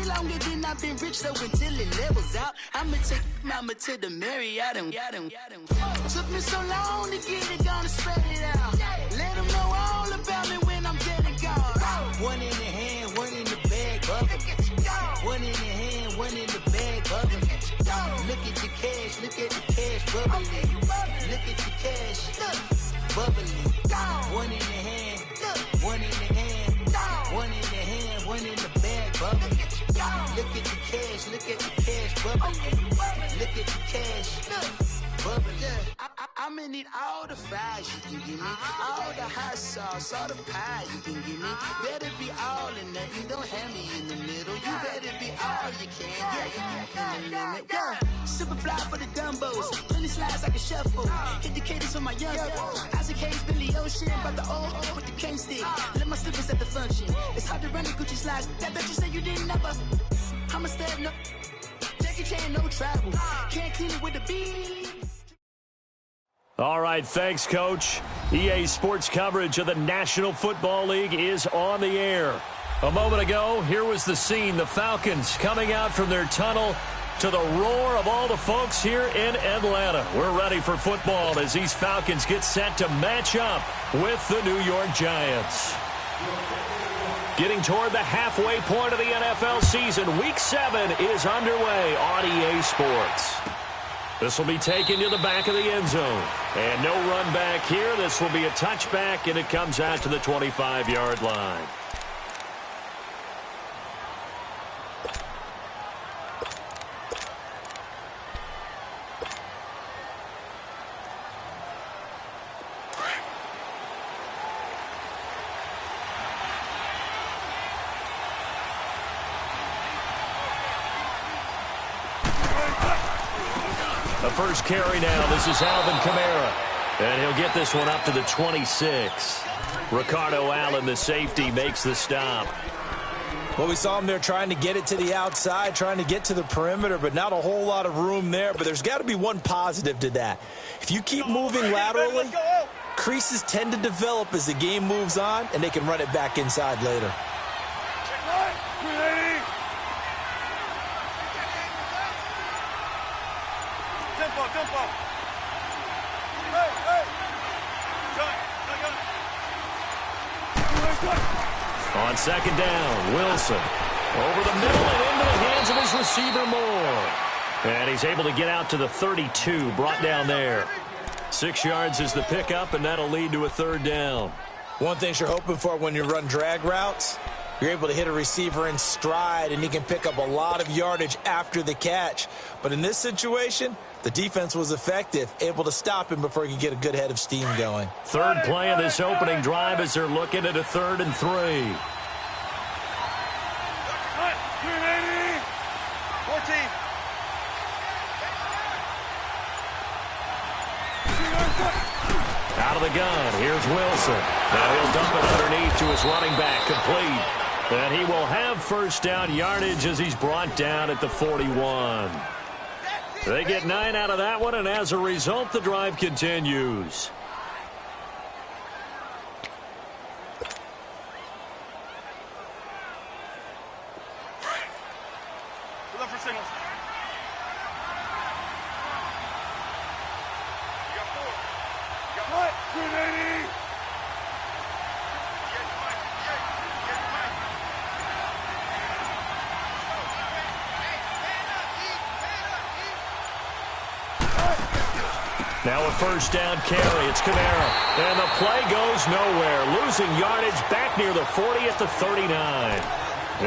way longer than I've been rich, so until it levels out, I'ma take mama to the Marriott and took me so long to get it, gonna spread it out. Let them know all about me when I'm dead and gone. One in the hand, one in the bag, bubble. One in the hand, one in the bag, bubble. Look at the cash, look at the cash, bubbling. Look at the cash, bubbling. One in the hand, one in the hand, one in the hand, one in the bag, bubbling. Look at the cash, look at the cash, bubbling. Look at the cash, bubbling. I'ma need all the fries you can give me, all the hot sauce, all the pie you can give me. Better be all or nothing, don't have me in the middle. You better be all you can, yeah. Super fly for the Dumbos, plenty slides I can shuffle. Hit the cadence for my young Isaac Hayes, Billy Ocean, but the old with the cane stick. Let my slippers at the function. It's hard to run the Gucci slides. That bet you say you didn't never. I'ma step no. Jackie Chan, no travel. Can't clean it with the beat. All right, thanks, Coach. EA Sports coverage of the National Football League is on the air. A moment ago, here was the scene. The Falcons coming out from their tunnel to the roar of all the folks here in Atlanta. We're ready for football as these Falcons get set to match up with the New York Giants. Getting toward the halfway point of the NFL season, Week 7 is underway on EA Sports. This will be taken to the back of the end zone. And no run back here. This will be a touchback, and it comes out to the 25-yard line. The first carry now. This is Alvin Kamara. And he'll get this one up to the 26. Ricardo Allen, the safety, makes the stop. Well, we saw him there trying to get it to the outside, trying to get to the perimeter, but not a whole lot of room there. But there's got to be one positive to that. If you keep moving laterally, creases tend to develop as the game moves on, and they can run it back inside later. On second down, Wilson over the middle and into the hands of his receiver Moore. And he's able to get out to the 32, brought down there. 6 yards is the pickup, and that'll lead to a third down. One thing you're hoping for when you run drag routes, you're able to hit a receiver in stride, and he can pick up a lot of yardage after the catch. But in this situation, the defense was effective, able to stop him before he could get a good head of steam going. Third play of this opening drive as they're looking at a 3rd and 3. 14. Out of the gun, here's Wilson. Now he'll dump it underneath to his running back, complete. And he will have first down yardage as he's brought down at the 41. They get 9 out of that one, and as a result, the drive continues. Look for signals. You got 4. You got what? 380. Now a first down carry. It's Kamara. And the play goes nowhere. Losing yardage back near the 40 at the 39.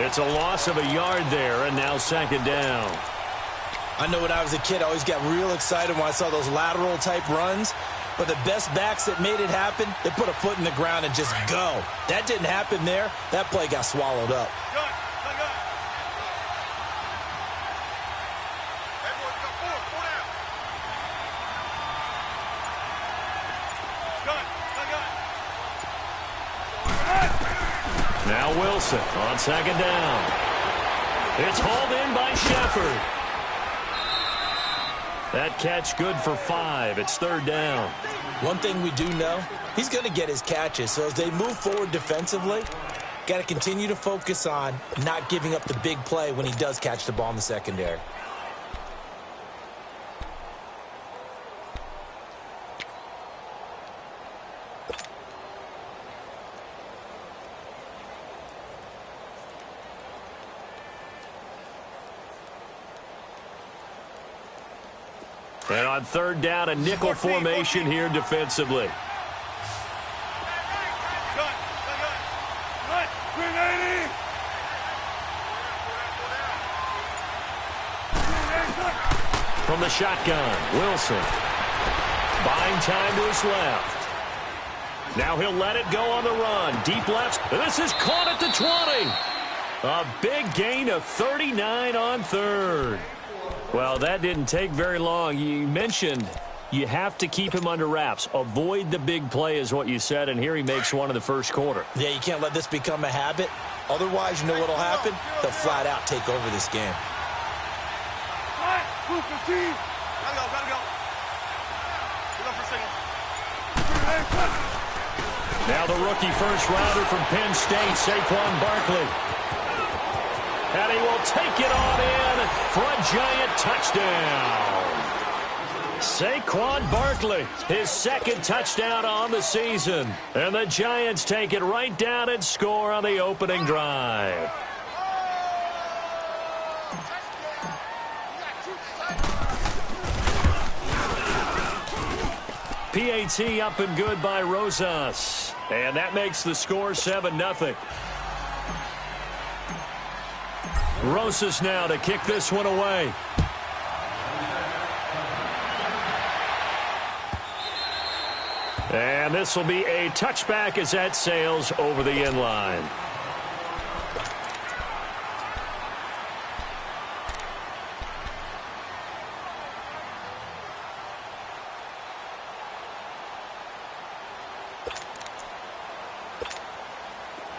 It's a loss of a yard there, and now second down. I know when I was a kid, I always got real excited when I saw those lateral-type runs. But the best backs that made it happen, they put a foot in the ground and just go. That didn't happen there. That play got swallowed up. Now Wilson on second down. It's hauled in by Shepard. That catch good for 5. It's third down. One thing we do know, he's going to get his catches. So as they move forward defensively, Got to continue to focus on not giving up the big play when he does catch the ball in the secondary. And on third down, a nickel formation here defensively. From the shotgun, Wilson. Buying time to his left. Now he'll let it go on the run. Deep left. This is caught at the 20. A big gain of 39 on third. Well, that didn't take very long. You mentioned you have to keep him under wraps. Avoid the big play is what you said, and here he makes one in the first quarter. Yeah, you can't let this become a habit. Otherwise, you know what will happen? They'll flat out take over this game. Now the rookie first rounder from Penn State, Saquon Barkley. And he will take it on in for a Giant touchdown. Saquon Barkley, his second touchdown on the season. And the Giants take it right down and score on the opening drive. PAT up and good by Rosas. And that makes the score 7-0. Rosas now to kick this one away. And this will be a touchback as that sails over the end line.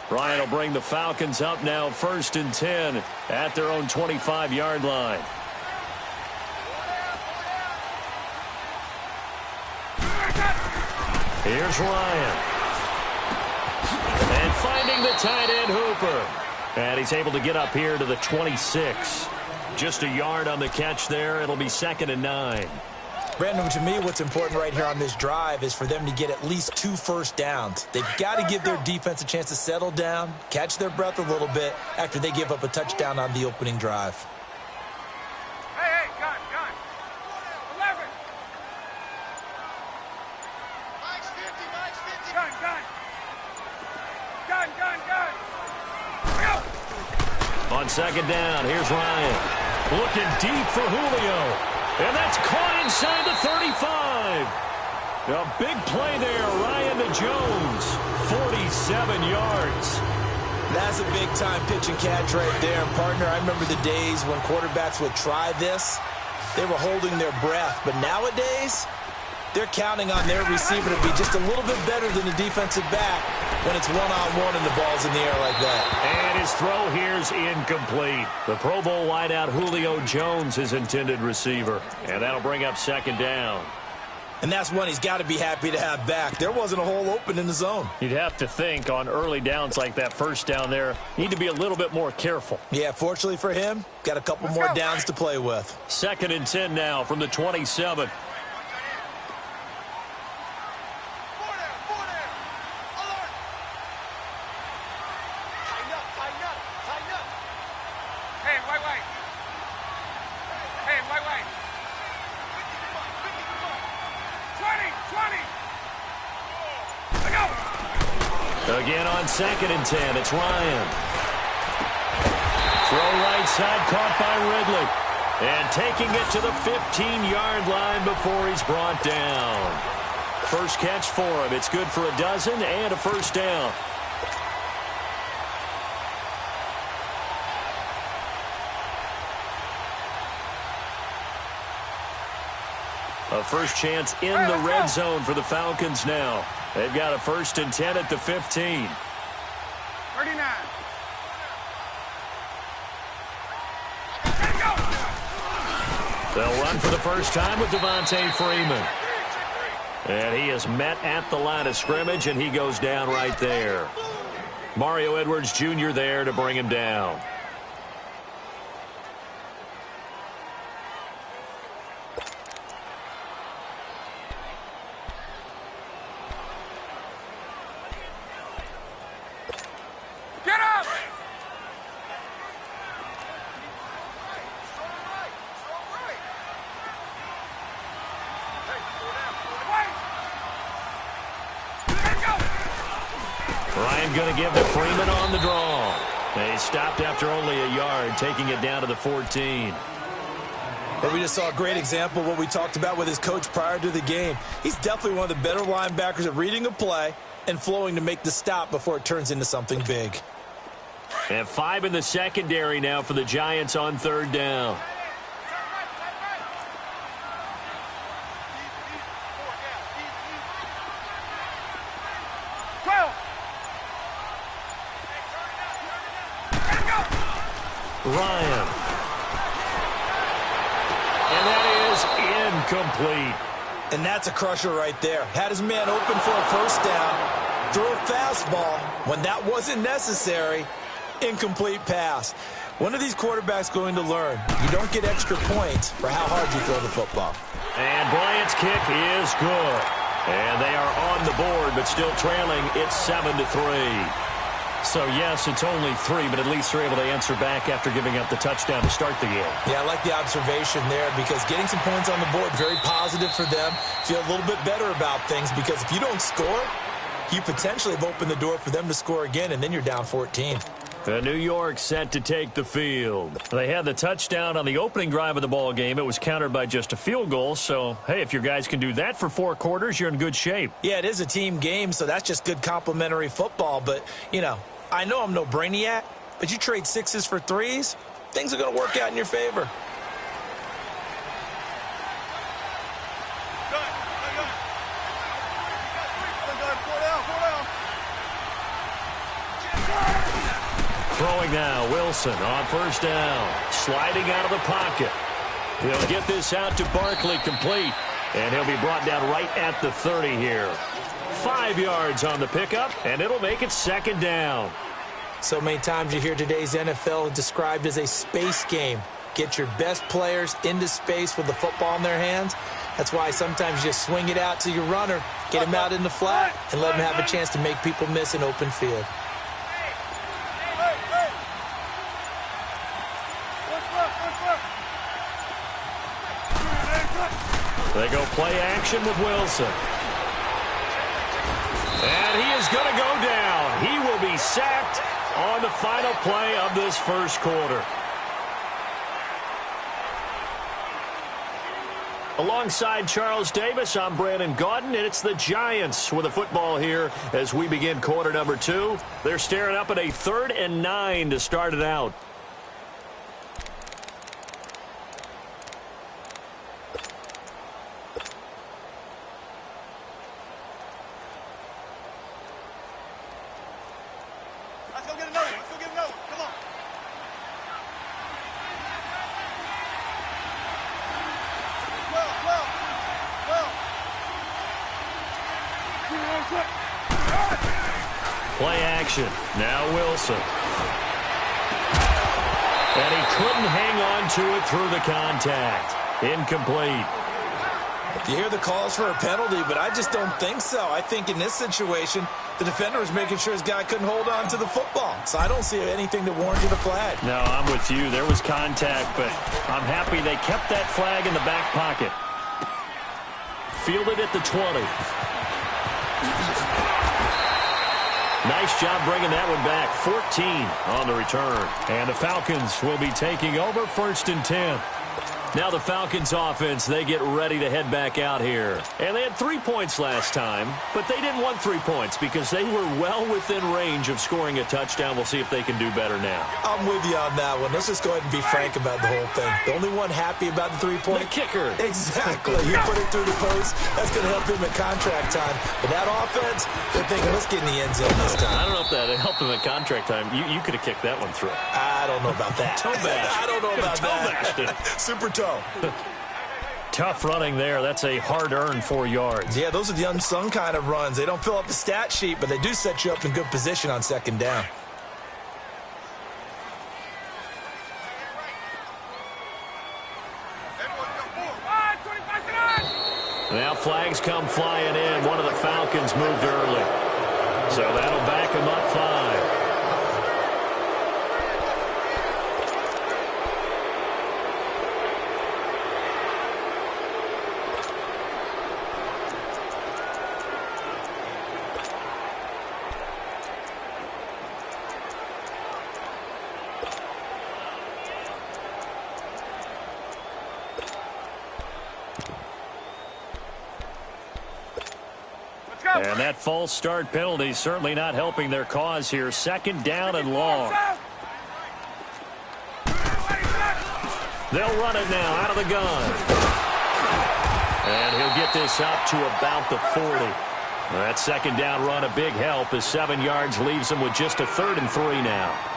Ryan will bring the Falcons up now 1st and 10 at their own 25-yard line. Here's Ryan. And finding the tight end Hooper. And he's able to get up here to the 26. Just a yard on the catch there. It'll be 2nd and 9. Brandon, to me, what's important right here on this drive is for them to get at least 2 first downs. They've got to give their defense a chance to settle down, catch their breath a little bit after they give up a touchdown on the opening drive. Hey, gun. 11. Mike's 50. Gun. On 2nd down, here's Ryan. Looking deep for Julio. And that's caught inside the 35. A big play there, Ryan to Jones. 47 yards. That's a big-time pitch and catch right there. And, partner, I remember the days when quarterbacks would try this. They were holding their breath. But nowadays, they're counting on their receiver to be just a little bit better than the defensive back when it's one-on-one and the ball's in the air like that. And his throw here's incomplete. The Pro Bowl wideout Julio Jones, his intended receiver. And that'll bring up 2nd down. And that's one he's got to be happy to have back. There wasn't a hole open in the zone. You'd have to think on early downs like that first down there, need to be a little bit more careful. Yeah, fortunately for him, got a couple more downs to play with. 2nd and 10 now from the 27. Again on 2nd and 10, it's Ryan. Throw right side, caught by Ridley. And taking it to the 15-yard line before he's brought down. First catch for him. It's good for a dozen and a first down. A first chance in the red zone for the Falcons now. They've got a 1st and 10 at the 15. 39. They'll run for the first time with Devontae Freeman. And he is met at the line of scrimmage, and he goes down right there. Mario Edwards Jr. there to bring him down. Get up! Ryan going to give to Freeman on the draw. He stopped after only a yard, taking it down to the 14. But we just saw a great example of what we talked about with his coach prior to the game. He's definitely one of the better linebackers at reading a play and flowing to make the stop before it turns into something big. And 5 in the secondary now for the Giants on 3rd down. Ryan. And that is incomplete. And that's a crusher right there. Had his man open for a first down, threw a fastball when that wasn't necessary. Incomplete pass. When are these quarterbacks going to learn? You don't get extra points for how hard you throw the football. And Bryant's kick is good. And they are on the board, but still trailing. It's 7-3. So, yes, it's only 3, but at least they're able to answer back after giving up the touchdown to start the game. Yeah, I like the observation there because getting some points on the board, very positive for them. Feel a little bit better about things because if you don't score, you potentially have opened the door for them to score again, and then you're down 14. New York set to take the field. They had the touchdown on the opening drive of the ball game. It was countered by just a field goal. So, hey, if your guys can do that for 4 quarters, you're in good shape. Yeah, it is a team game, so that's just good complimentary football. But, you know, I know I'm no brainiac, but you trade 6s for 3s, things are going to work out in your favor. Throwing now, Wilson on 1st down. Sliding out of the pocket. He'll get this out to Barkley, complete. And he'll be brought down right at the 30 here. 5 yards on the pickup, and it'll make it 2nd down. So many times you hear today's NFL described as a space game. Get your best players into space with the football in their hands. That's why sometimes you just swing it out to your runner, get him out in the flat, and let him have a chance to make people miss an open field. They go play action with Wilson. And he is going to go down. He will be sacked on the final play of this 1st quarter. Alongside Charles Davis, I'm Brandon Gaudin, and it's the Giants with the football here as we begin quarter number 2. They're staring up at a 3rd and 9 to start it out. Play action. Now Wilson. And he couldn't hang on to it through the contact. Incomplete. You hear the calls for a penalty, but I just don't think so. I think in this situation, the defender was making sure his guy couldn't hold on to the football. So I don't see anything that warranted a flag. No, I'm with you. There was contact, but I'm happy they kept that flag in the back pocket. Fielded at the 20. Nice job bringing that one back. 14 on the return. And the Falcons will be taking over 1st and 10. Now the Falcons offense, they get ready to head back out here. And they had 3 points last time, but they didn't want 3 points because they were well within range of scoring a touchdown. We'll see if they can do better now. I'm with you on that one. Let's just go ahead and be frank about the whole thing. The only one happy about the 3-point? The kicker. Exactly. You put it through the post. That's going to help him at contract time. But that offense, they're thinking, let's get in the end zone this time. I don't know if that helped him at contract time. You could have kicked that one through. I don't know about that. Toe bash. I don't know about Toe bashed it. that. Super toe. tough running there. That's a hard-earned 4 yards. Yeah, those are the unsung kind of runs. They don't fill up the stat sheet, but they do set you up in good position on second down. Now flags come flying in. One of the Falcons moved early. So that'll back them up 5. And that false start penalty certainly not helping their cause here. Second down and long. They'll run it now out of the gun. And he'll get this up to about the 40. That second down run a big help as 7 yards leaves them with just a 3rd and 3 now.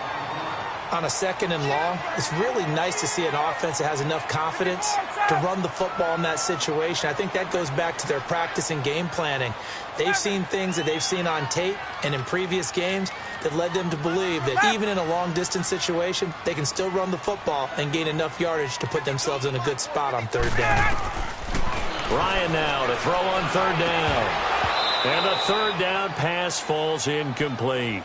On a second and long, it's really nice to see an offense that has enough confidence to run the football in that situation. I think that goes back to their practice and game planning. They've seen things that they've seen on tape and in previous games that led them to believe that even in a long-distance situation, they can still run the football and gain enough yardage to put themselves in a good spot on 3rd down. Ryan now to throw on 3rd down. And the 3rd down pass falls incomplete.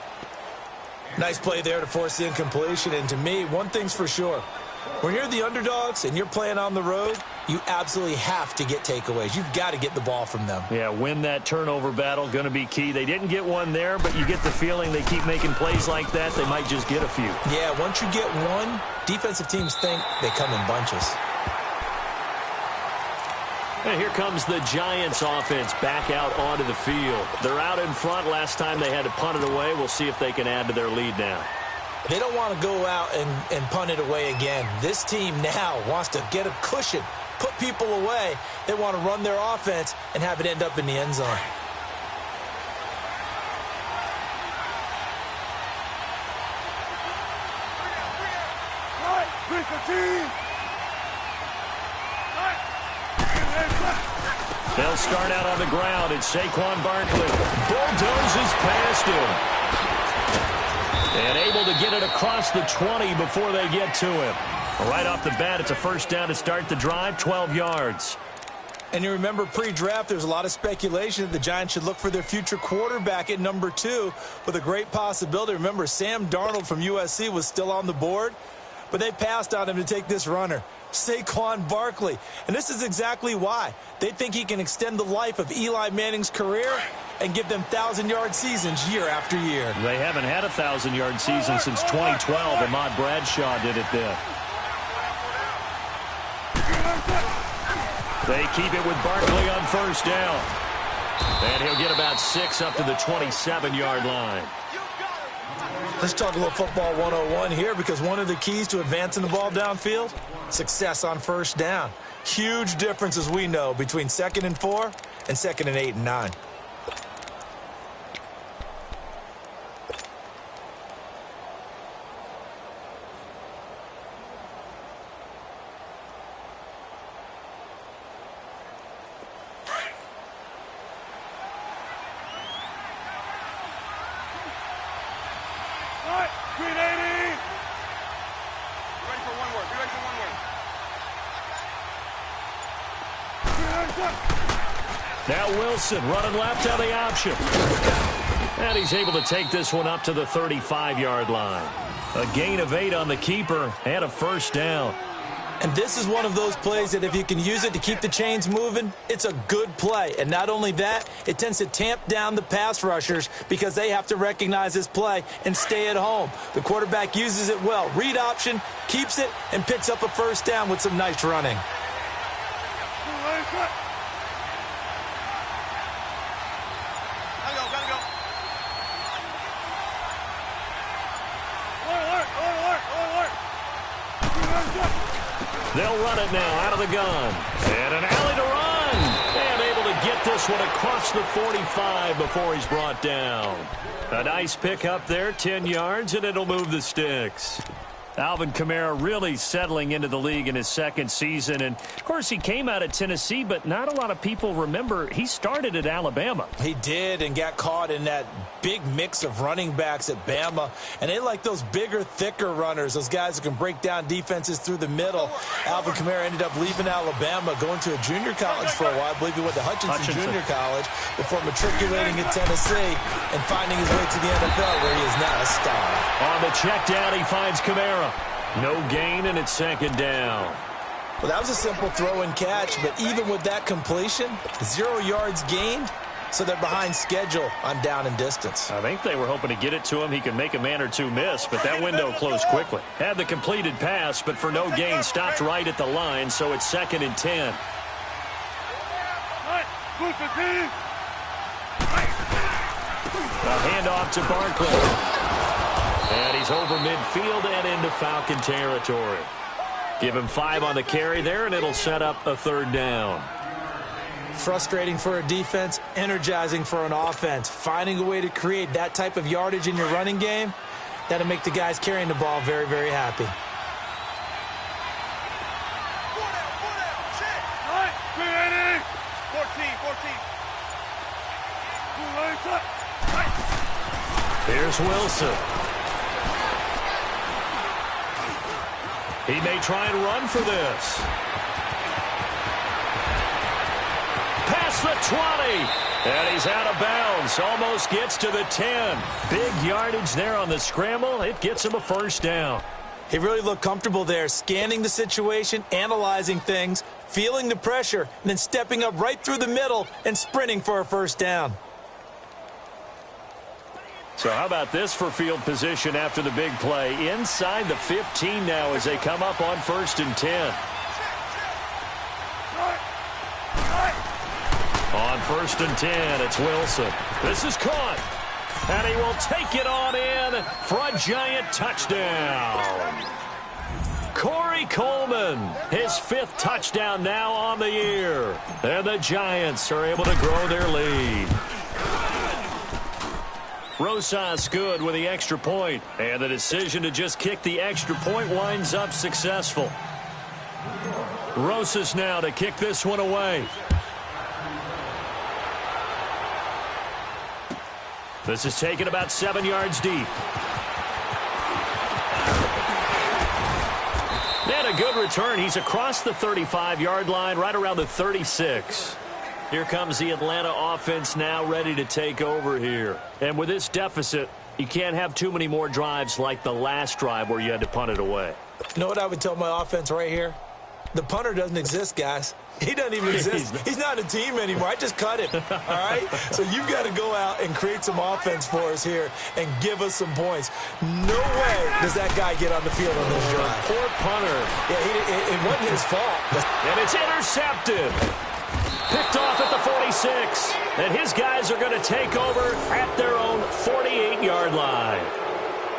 Nice play there to force the incompletion. And to me, one thing's for sure. When you're the underdogs and you're playing on the road, you absolutely have to get takeaways. You've got to get the ball from them. Yeah, win that turnover battle, going to be key. They didn't get one there, but you get the feeling they keep making plays like that, they might just get a few. Yeah, once you get one, defensive teams think they come in bunches. And here comes the Giants offense back out onto the field. They're out in front. Last time they had to punt it away. We'll see if they can add to their lead now. They don't want to go out and punt it away again. This team now wants to get a cushion, put people away. They want to run their offense and have it end up in the end zone. They'll start out on the ground. It's Saquon Barkley. Bulldozes past him. And able to get it across the 20 before they get to him. Right off the bat, it's a first down to start the drive, 12 yards. And you remember pre-draft, there's a lot of speculation that the Giants should look for their future quarterback at number 2 with a great possibility. Remember, Sam Darnold from USC was still on the board, but they passed on him to take this runner, Saquon Barkley. And this is exactly why. They think he can extend the life of Eli Manning's career and give them 1,000-yard seasons year after year. They haven't had a 1,000-yard season since 2012. Ahmad Bradshaw did it then. They keep it with Barkley on first down. And he'll get about 6 up to the 27-yard line. Let's talk a little football 101 here, because one of the keys to advancing the ball downfield, success on first down. Huge difference, as we know, between 2nd and 4 and 2nd and 8 and 9. Now Wilson running left on the option. And he's able to take this one up to the 35-yard line. A gain of 8 on the keeper and a first down. And this is one of those plays that if you can use it to keep the chains moving, it's a good play. And not only that, it tends to tamp down the pass rushers because they have to recognize this play and stay at home. The quarterback uses it well. Read option, keeps it, and picks up a first down with some nice running. They'll run it now out of the gun. And an alley to run. And able to get this one across the 45 before he's brought down. A nice pick up there, 10 yards, and it'll move the sticks. Alvin Kamara really settling into the league in his second season. And, of course, he came out of Tennessee, but not a lot of people remember he started at Alabama. He did, and got caught in that big mix of running backs at Bama. And they like those bigger, thicker runners, those guys who can break down defenses through the middle. Alvin Kamara ended up leaving Alabama, going to a junior college for a while. I believe he went to Hutchinson Junior College before matriculating at Tennessee and finding his way to the NFL, where he is now a star. On the check down, he finds Kamara. No gain, and it's second down. Well, that was a simple throw and catch, but even with that completion, 0 yards gained, so they're behind schedule on down and distance. I think they were hoping to get it to him. He could make a man or two miss, but that window closed quickly. Had the completed pass, but for no gain, stopped right at the line, so it's 2nd and 10. A handoff to Barkley. And he's over midfield and into Falcon territory. Give him 5 on the carry there, and it'll set up a 3rd down. Frustrating for a defense, energizing for an offense. Finding a way to create that type of yardage in your running game, that'll make the guys carrying the ball very, very happy. Here's Wilson. He may try and run for this. Past the 20. And he's out of bounds. Almost gets to the 10. Big yardage there on the scramble. It gets him a 1st down. He really looked comfortable there, scanning the situation, analyzing things, feeling the pressure, and then stepping up right through the middle and sprinting for a 1st down. So how about this for field position after the big play? Inside the 15 now as they come up on 1st and 10. On 1st and 10, it's Wilson. This is caught. And he will take it on in for a giant touchdown. Corey Coleman, his 5th touchdown now on the year. And the Giants are able to grow their lead. Rosas good with the extra point, and the decision to just kick the extra point winds up successful. Rosas now to kick this one away. This is taken about 7 yards deep. And a good return. He's across the 35-yard line, right around the 36. Here comes the Atlanta offense now ready to take over here. And with this deficit, you can't have too many more drives like the last drive where you had to punt it away. You know what I would tell my offense right here? The punter doesn't exist, guys. He doesn't even exist. He's not a team anymore. I just cut him, all right? So you've got to go out and create some offense for us here and give us some points. No way does that guy get on the field on this drive. Poor punter. Yeah, it wasn't his fault. And it's intercepted. Picked off at the 46. And his guys are going to take over at their own 48-yard line.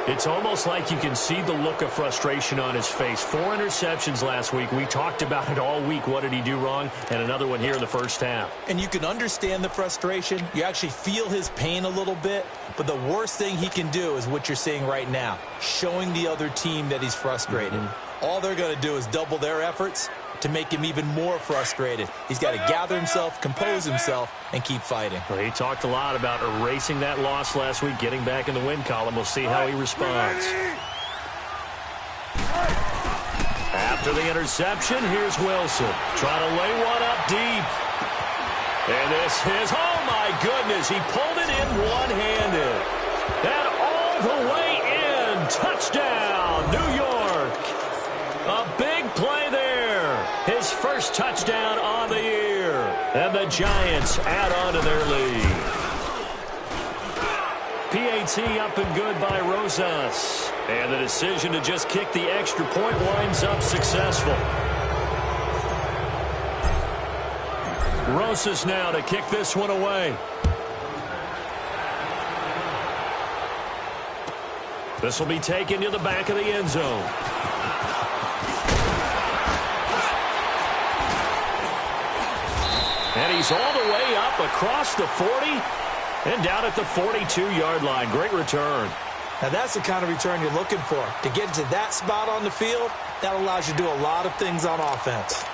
It's almost like you can see the look of frustration on his face. 4 interceptions last week. We talked about it all week. What did he do wrong? And another one here in the first half. And you can understand the frustration. You actually feel his pain a little bit. But the worst thing he can do is what you're seeing right now, showing the other team that he's frustrated. All they're going to do is double their efforts to make him even more frustrated. He's got to gather himself, compose himself, and keep fighting. Well, he talked a lot about erasing that loss last week, getting back in the win column. We'll see how he responds. After the interception, here's Wilson. Trying to lay one up deep. And this is, oh my goodness, he pulled it in one-handed. And all the way in. Touchdown, New York. A big play there. His first touchdown on the year. And the Giants add on to their lead. PAT up and good by Rosas. And the decision to just kick the extra point winds up successful. Rosas now to kick this one away. This will be taken to the back of the end zone. And he's all the way up across the 40 and down at the 42-yard line. Great return. Now that's the kind of return you're looking for. To get to that spot on the field, that allows you to do a lot of things on offense.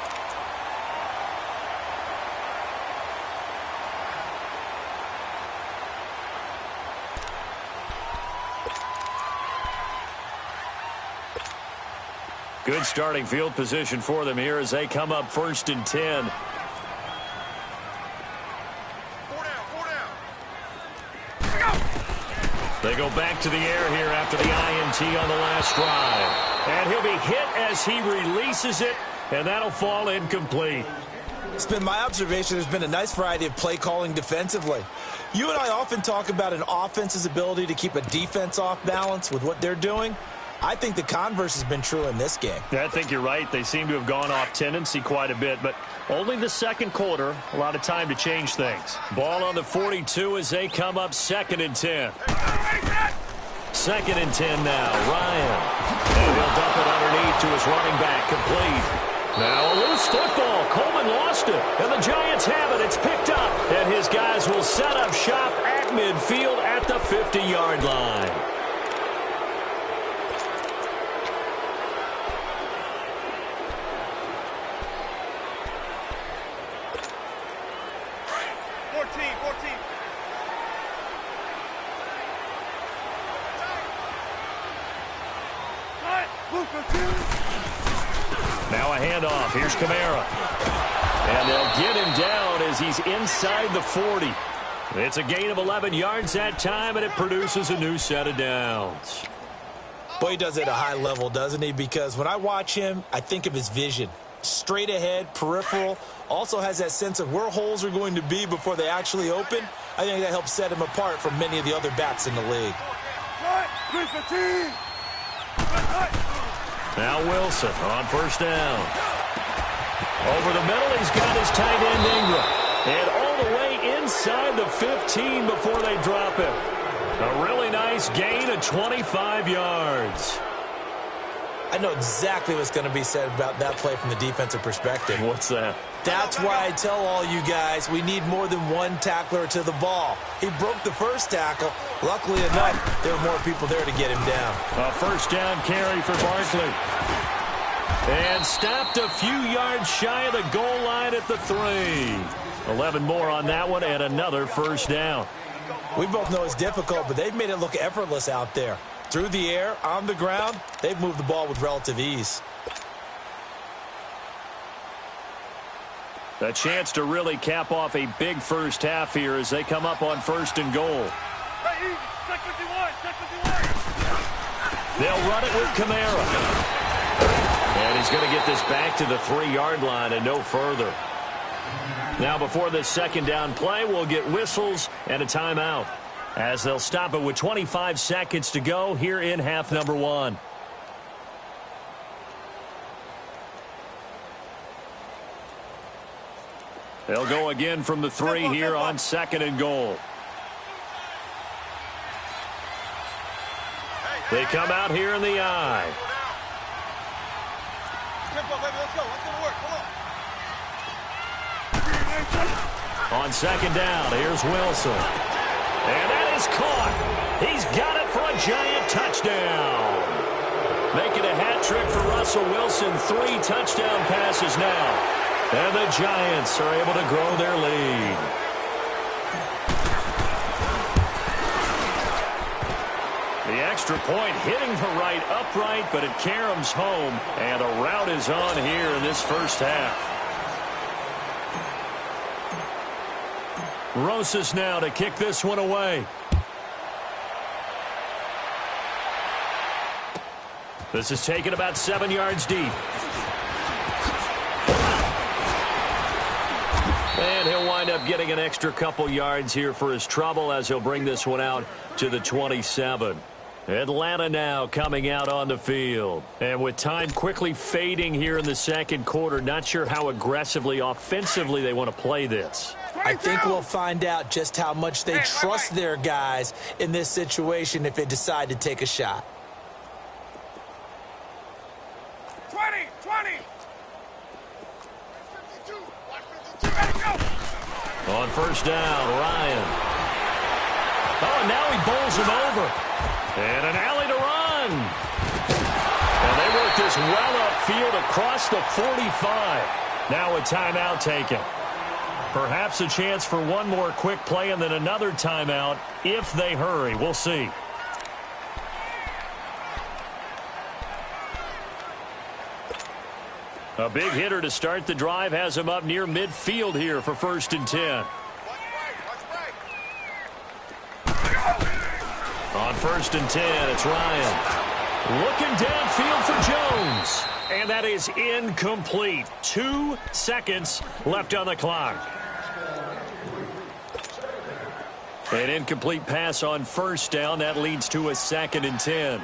Good starting field position for them here as they come up 1st and 10. They go back to the air here after the INT on the last drive. And he'll be hit as he releases it, and that'll fall incomplete. It's been my observation there's been a nice variety of play calling defensively. You and I often talk about an offense's ability to keep a defense off balance with what they're doing. I think the converse has been true in this game. Yeah, I think you're right. They seem to have gone off tendency quite a bit, but only the second quarter, a lot of time to change things. Ball on the 42 as they come up 2nd and 10. 2nd and 10 now, Ryan. And he'll dump it underneath to his running back, complete. Now a loose football. Coleman lost it, and the Giants have it. It's picked up, and his guys will set up shop at midfield at the 50-yard line. Now a handoff. Here's Kamara. And they'll get him down as he's inside the 40. It's a gain of 11 yards that time, and it produces a new set of downs. Boy, he does it at a high level, doesn't he? Because when I watch him, I think of his vision. Straight ahead, peripheral, also has that sense of where holes are going to be before they actually open. I think that helps set him apart from many of the other backs in the league. Now Wilson on 1st down. Over the middle, he's got his tight end Ingram. And all the way inside the 15 before they drop him. A really nice gain of 25 yards. I know exactly what's going to be said about that play from the defensive perspective. What's that? That's why I tell all you guys we need more than one tackler to the ball. He broke the first tackle. Luckily enough, there were more people there to get him down. A 1st down carry for Barkley. And stopped a few yards shy of the goal line at the 3. 11 more on that one and another 1st down. We both know it's difficult, but they've made it look effortless out there. Through the air, on the ground, they've moved the ball with relative ease. A chance to really cap off a big first half here as they come up on 1st and goal. They'll run it with Kamara. And he's going to get this back to the 3-yard line and no further. Now before this 2nd down play, we'll get whistles and a timeout, as they'll stop it with 25 seconds to go here in half number 1. They'll go again from the 3 here on 2nd and goal. They come out here in the I. On 2nd down, here's Wilson. And that is caught. He's got it for a Giant touchdown. Making a hat trick for Russell Wilson. 3 touchdown passes now. And the Giants are able to grow their lead. The extra point hitting the right upright, but it caroms home. And a rout is on here in this first half. Rosas now to kick this one away. This is taken about 7 yards deep. And he'll wind up getting an extra couple yards here for his trouble as he'll bring this one out to the 27. Atlanta now coming out on the field. And with time quickly fading here in the second quarter, not sure how aggressively, offensively they want to play this. I think we'll find out just how much they trust their guys in this situation if they decide to take a shot. 20. On 1st down, Ryan. Oh, and now he bowls him over. And an alley to run. And they work this well upfield across the 45. Now a timeout taken. Perhaps a chance for one more quick play and then another timeout if they hurry. We'll see. A big hitter to start the drive has him up near midfield here for 1st and 10. On 1st and 10, it's Ryan. Looking downfield for Jones. And that is incomplete. 2 seconds left on the clock. An incomplete pass on 1st down. That leads to a 2nd and 10.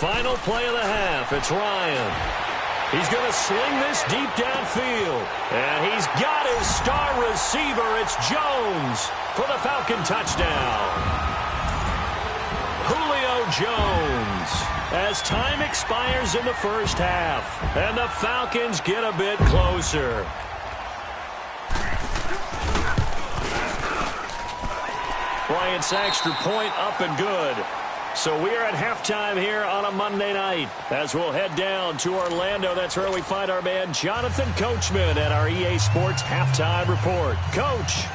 Final play of the half. It's Ryan. He's going to sling this deep downfield. And he's got his star receiver. It's Jones for the Falcon touchdown. Julio Jones. As time expires in the first half. And the Falcons get a bit closer. Bryant's extra point up and good. So we're at halftime here on a Monday night. As we'll head down to Orlando, that's where we find our man Jonathan Coachman at our EA Sports Halftime Report. Coach.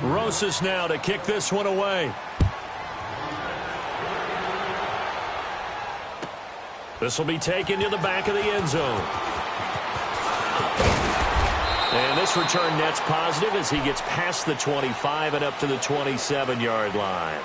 Rosas now to kick this one away. This will be taken to the back of the end zone. And this return net's positive as he gets past the 25 and up to the 27-yard line.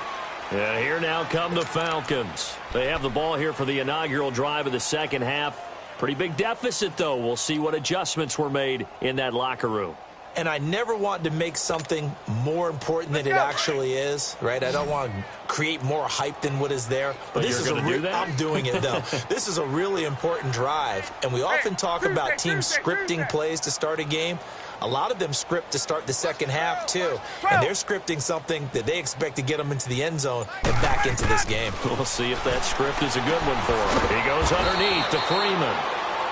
And here now come the Falcons. They have the ball here for the inaugural drive of the second half. Pretty big deficit, though. We'll see what adjustments were made in that locker room. And I never want to make something more important than it actually is, right? I don't want to create more hype than what is there. But this is I'm doing it, though. This is a really important drive. And we often talk about teams scripting plays to start a game. A lot of them script to start the second half, too. And they're scripting something that they expect to get them into the end zone and back into this game. We'll see if that script is a good one for him. He goes underneath to Freeman.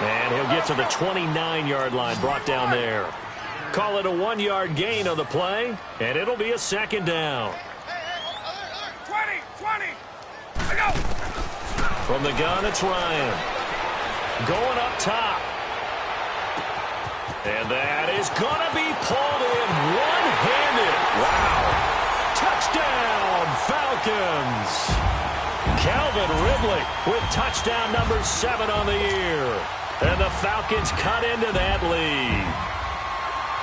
And he'll get to the 29-yard line, brought down there. Call it a 1-yard gain on the play, and it'll be a second down. 20. I go. From the gun, it's Ryan. Going up top. And that is going to be pulled in one-handed. Wow. Touchdown, Falcons. Calvin Ridley with touchdown number 7 on the year. And the Falcons cut into that lead.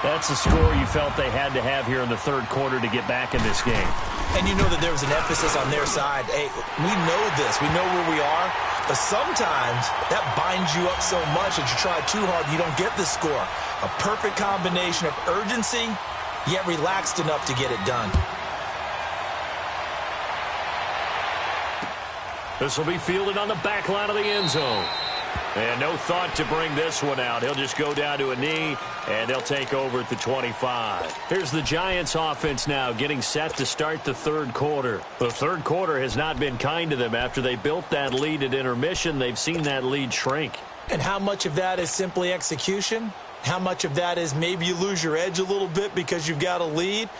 That's the score you felt they had to have here in the third quarter to get back in this game. And you know that there was an emphasis on their side. Hey, we know this. We know where we are. But sometimes that binds you up so much that you try too hard, you don't get the score. A perfect combination of urgency, yet relaxed enough to get it done. This will be fielded on the back line of the end zone. And no thought to bring this one out. He'll just go down to a knee, and they'll take over at the 25. Here's the Giants offense now getting set to start the third quarter. The third quarter has not been kind to them. After they built that lead at intermission, they've seen that lead shrink. And how much of that is simply execution? How much of that is maybe you lose your edge a little bit because you've got a lead?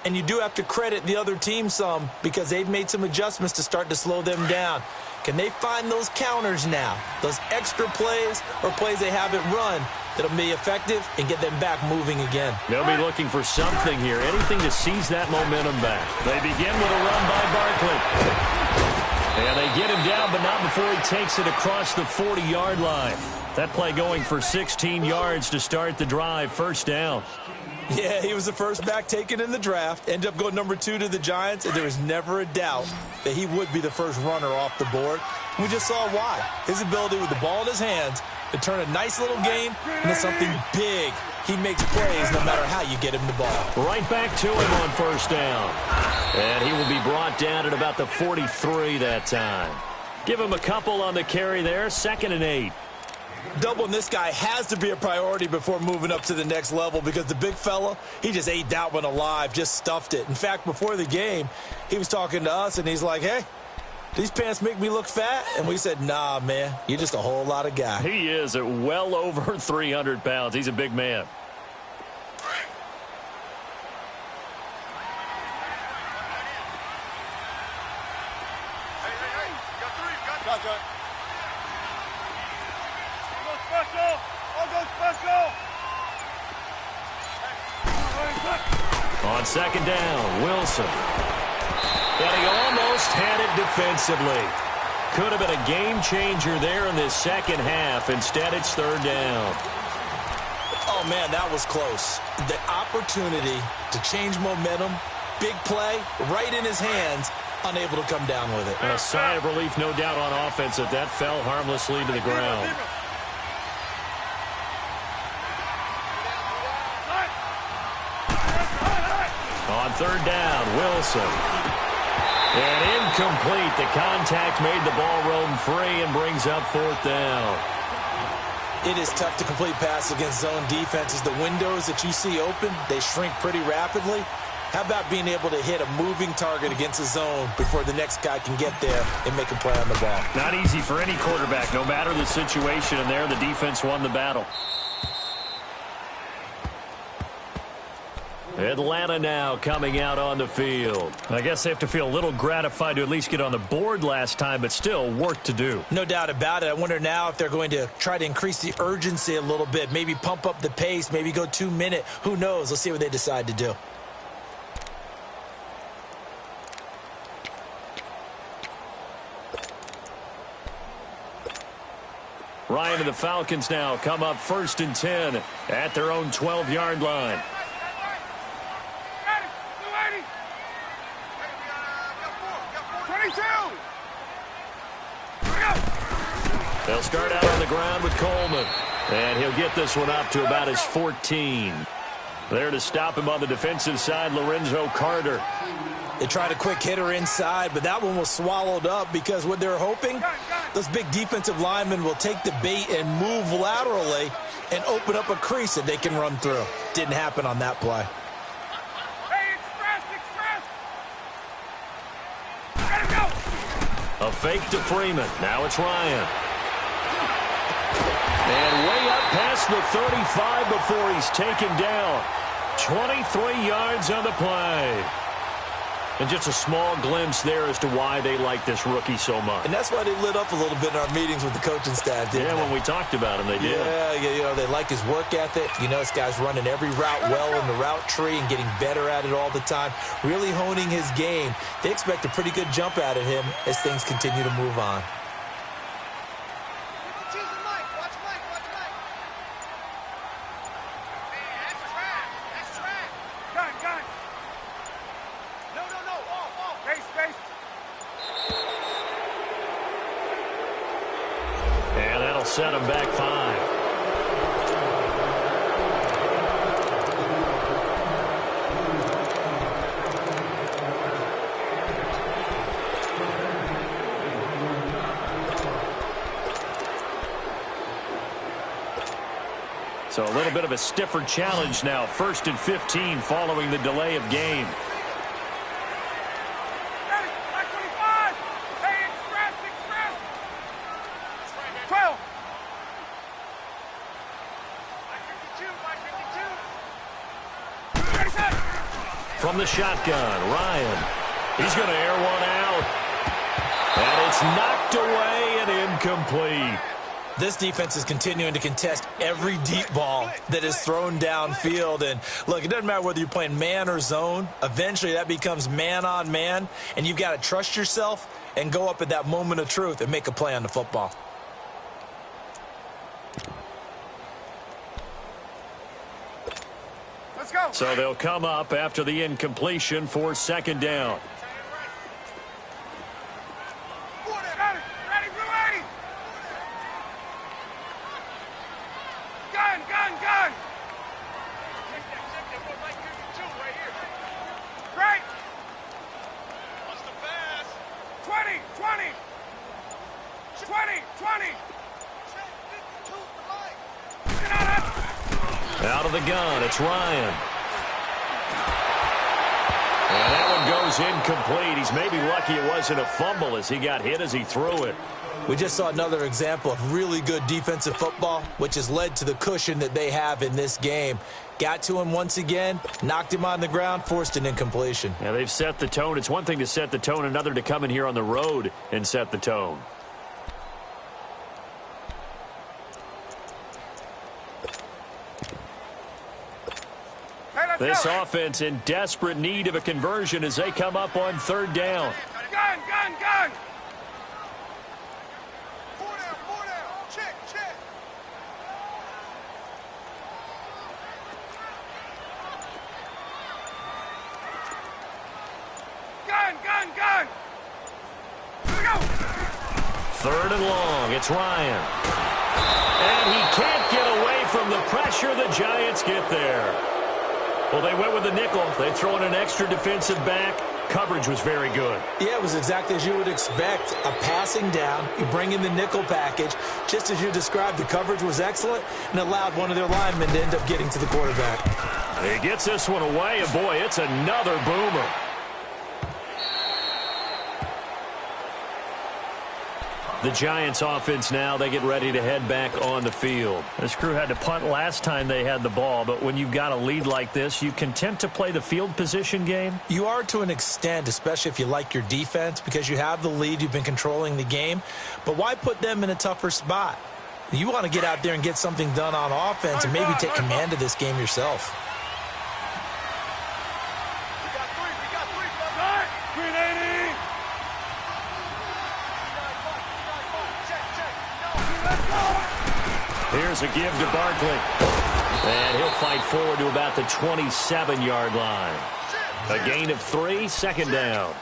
And you do have to credit the other team some because they've made some adjustments to start to slow them down. Can they find those counters now, those extra plays or plays they haven't run that'll be effective and get them back moving again? They'll be looking for something here, anything to seize that momentum back. They begin with a run by Barkley. And they get him down, but not before he takes it across the 40-yard line. That play going for 16 yards to start the drive, first down. Yeah, he was the first back taken in the draft. Ended up going number 2 to the Giants, and there was never a doubt that he would be the first runner off the board. We just saw why. His ability with the ball in his hands to turn a nice little gain into something big. He makes plays no matter how you get him the ball. Right back to him on first down. And he will be brought down at about the 43 that time. Give him a couple on the carry there, 2nd and 8. Doubling this guy has to be a priority before moving up to the next level because the big fella, he just ate that one alive, just stuffed it. In fact, before the game, he was talking to us, and he's like, hey, these pants make me look fat? And we said, nah, man, you're just a whole lot of guy. He is at well over 300 pounds. He's a big man. On second down, Wilson. And he almost had it defensively. Could have been a game changer there in this second half. Instead, it's third down. Oh, man, that was close. The opportunity to change momentum, big play, right in his hands, unable to come down with it. And a sigh of relief, no doubt, on offense that that fell harmlessly to the ground. On third down, Wilson. And incomplete. The contact made the ball roam free and brings up fourth down. It is tough to complete passes against zone defenses. The windows that you see open, they shrink pretty rapidly. How about being able to hit a moving target against a zone before the next guy can get there and make a play on the ball? Not easy for any quarterback, no matter the situation, and there the defense won the battle. Atlanta now coming out on the field. I guess they have to feel a little gratified to at least get on the board last time, but still work to do. No doubt about it. I wonder now if they're going to try to increase the urgency a little bit, maybe pump up the pace, maybe go 2 minute. Who knows? Let's see what they decide to do. Ryan and the Falcons now come up 1st and 10 at their own 12-yard line. They'll start out on the ground with Coleman. And he'll get this one up to about his 14. There to stop him on the defensive side, Lorenzo Carter. They tried a quick hitter inside, but that one was swallowed up because what they're hoping, those big defensive linemen will take the bait and move laterally and open up a crease that they can run through. Didn't happen on that play. A fake to Freeman. Now it's Ryan. And way up past the 35 before he's taken down. 23 yards on the play. And just a small glimpse there as to why they like this rookie so much. And that's why they lit up a little bit in our meetings with the coaching staff, didn't they? When we talked about him, they did. Yeah, you know, they like his work ethic. You know, this guy's running every route well in the route tree and getting better at it all the time, really honing his game. They expect a pretty good jump out of him as things continue to move on. Set him back 5. So a little bit of a stiffer challenge now. 1st and 15 following the delay of game. From the shotgun, Ryan. He's going to air one out. And it's knocked away and incomplete. This defense is continuing to contest every deep ball that is thrown downfield. And, look, it doesn't matter whether you're playing man or zone. Eventually, that becomes man on man. And you've got to trust yourself and go up at that moment of truth and make a play on the football. So they'll come up after the incompletion for 2nd down. Gun! Right! What's the pass? 20! 20! Out of the gun, it's Ryan. And that one goes is incomplete. He's maybe lucky it wasn't a fumble as he got hit as he threw it. We just saw another example of really good defensive football, which has led to the cushion that they have in this game. Got to him once again, knocked him on the ground, forced an incompletion. Yeah, they've set the tone. It's one thing to set the tone, another to come in here on the road and set the tone. This offense in desperate need of a conversion as they come up on third down. Gun! Four down. Check. Gun! Here we go! Third and long. It's Ryan. And he can't get away from the pressure. The Giants get there. Well, they went with the nickel. They throw in an extra defensive back. Coverage was very good. Yeah, it was exactly as you would expect. A passing down. You bring in the nickel package. Just as you described, the coverage was excellent and allowed one of their linemen to end up getting to the quarterback. He gets this one away, and boy, it's another boomer. The Giants offense now, they get ready to head back on the field. This crew had to punt last time they had the ball, but when you've got a lead like this, you content to play the field position game? You are to an extent, especially if you like your defense, because you have the lead, you've been controlling the game. But why put them in a tougher spot? You want to get out there and get something done on offense and maybe take command of this game yourself. We got three. 380! Here's a give to Barkley. And he'll fight forward to about the 27-yard line. A gain of 3, second down.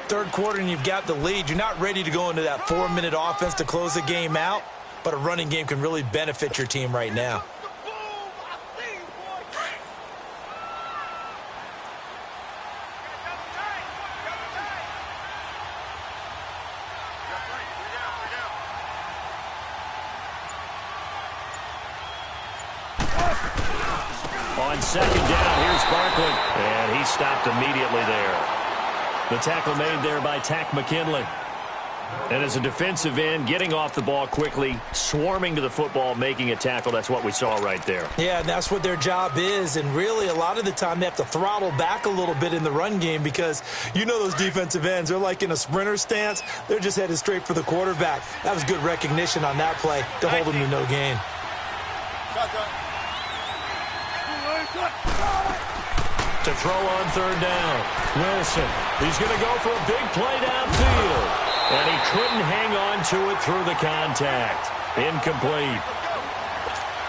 Third quarter and you've got the lead. You're not ready to go into that 4-minute offense to close the game out, but a running game can really benefit your team right now. On second down, here's Barkley. And he stopped immediately there. The tackle made there by Tack McKinley. And as a defensive end, getting off the ball quickly, swarming to the football, making a tackle, that's what we saw right there. Yeah, and that's what their job is. And really, a lot of the time, they have to throttle back a little bit in the run game because you know those defensive ends, they're like in a sprinter stance. They're just headed straight for the quarterback. That was good recognition on that play to hold them to no gain. To throw on third down, Wilson. He's going to go for a big play downfield. And he couldn't hang on to it through the contact. Incomplete.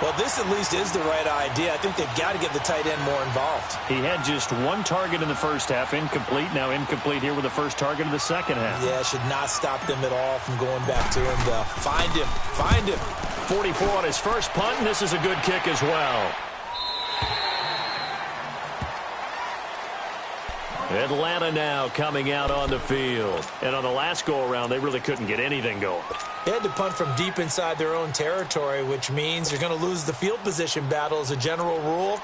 Well, this at least is the right idea. I think they've got to get the tight end more involved. He had just one target in the first half, incomplete. Now incomplete here with the first target of the second half. Yeah, should not stop them at all from going back to him. Find him. 44 on his first punt, and this is a good kick as well. Atlanta now coming out on the field. And on the last go-around, they really couldn't get anything going. They had to punt from deep inside their own territory, which means you're going to lose the field position battle as a general rule.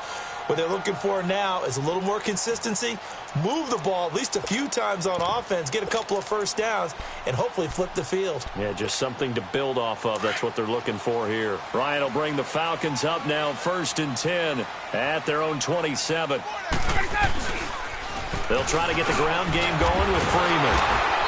What they're looking for now is a little more consistency, move the ball at least a few times on offense, get a couple of first downs, and hopefully flip the field. Yeah, just something to build off of. That's what they're looking for here. Ryan will bring the Falcons up now 1st and 10 at their own 27. They'll try to get the ground game going with Freeman.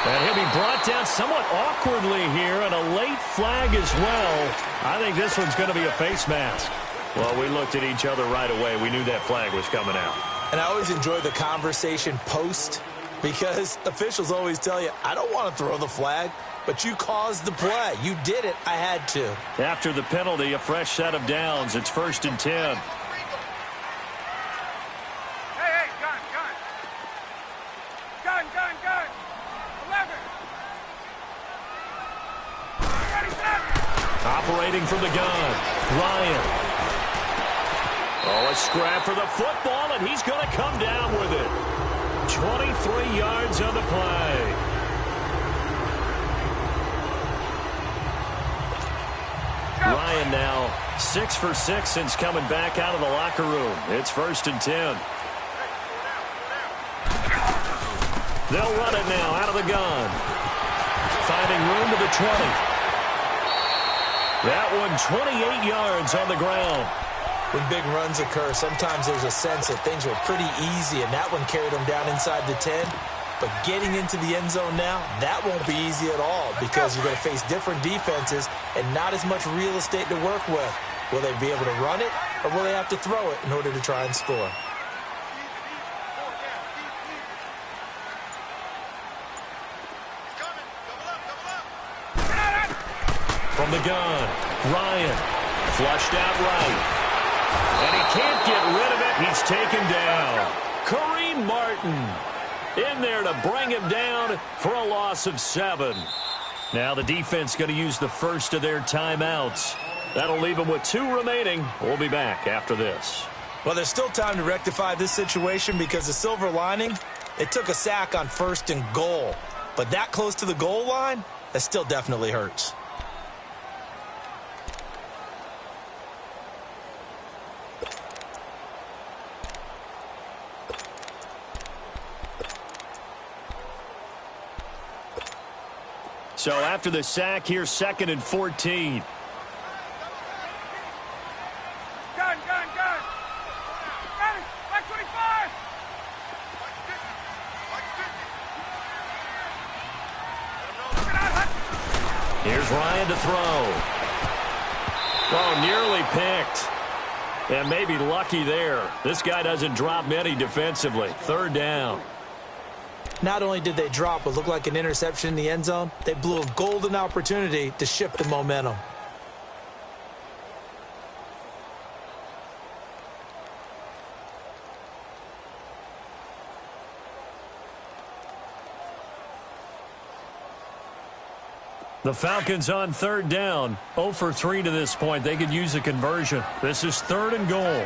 And he'll be brought down somewhat awkwardly here, and a late flag as well. I think this one's going to be a face mask. Well, we looked at each other right away. We knew that flag was coming out. And I always enjoy the conversation post because officials always tell you, I don't want to throw the flag, but you caused the play. You did it. I had to. After the penalty, a fresh set of downs. It's 1st and 10. Operating from the gun, Ryan. Oh, a scrap for the football, and he's going to come down with it. 23 yards on the play. Ryan now 6 for 6 since coming back out of the locker room. It's 1st and 10. They'll run it now out of the gun. Finding room to the 20. That one 28 yards on the ground. When big runs occur, sometimes there's a sense that things were pretty easy, and that one carried them down inside the 10. But getting into the end zone now, that won't be easy at all because you're going to face different defenses and not as much real estate to work with. Will they be able to run it, or will they have to throw it in order to try and score? From the gun, Ryan, flushed out right. And he can't get rid of it. He's taken down. Kareem Martin in there to bring him down for a loss of 7. Now the defense going to use the first of their timeouts. That'll leave them with 2 remaining. We'll be back after this. Well, there's still time to rectify this situation because the silver lining, it took a sack on 1st and goal. But that close to the goal line, that still definitely hurts. So after the sack, here's 2nd and 14. Gun! Ready! Back 25! Here's Ryan to throw. Oh, nearly picked. And maybe lucky there. This guy doesn't drop many defensively. 3rd down. Not only did they drop what looked like an interception in the end zone, they blew a golden opportunity to shift the momentum. The Falcons on 3rd down. 0 for 3 to this point. They could use a conversion. This is 3rd and goal.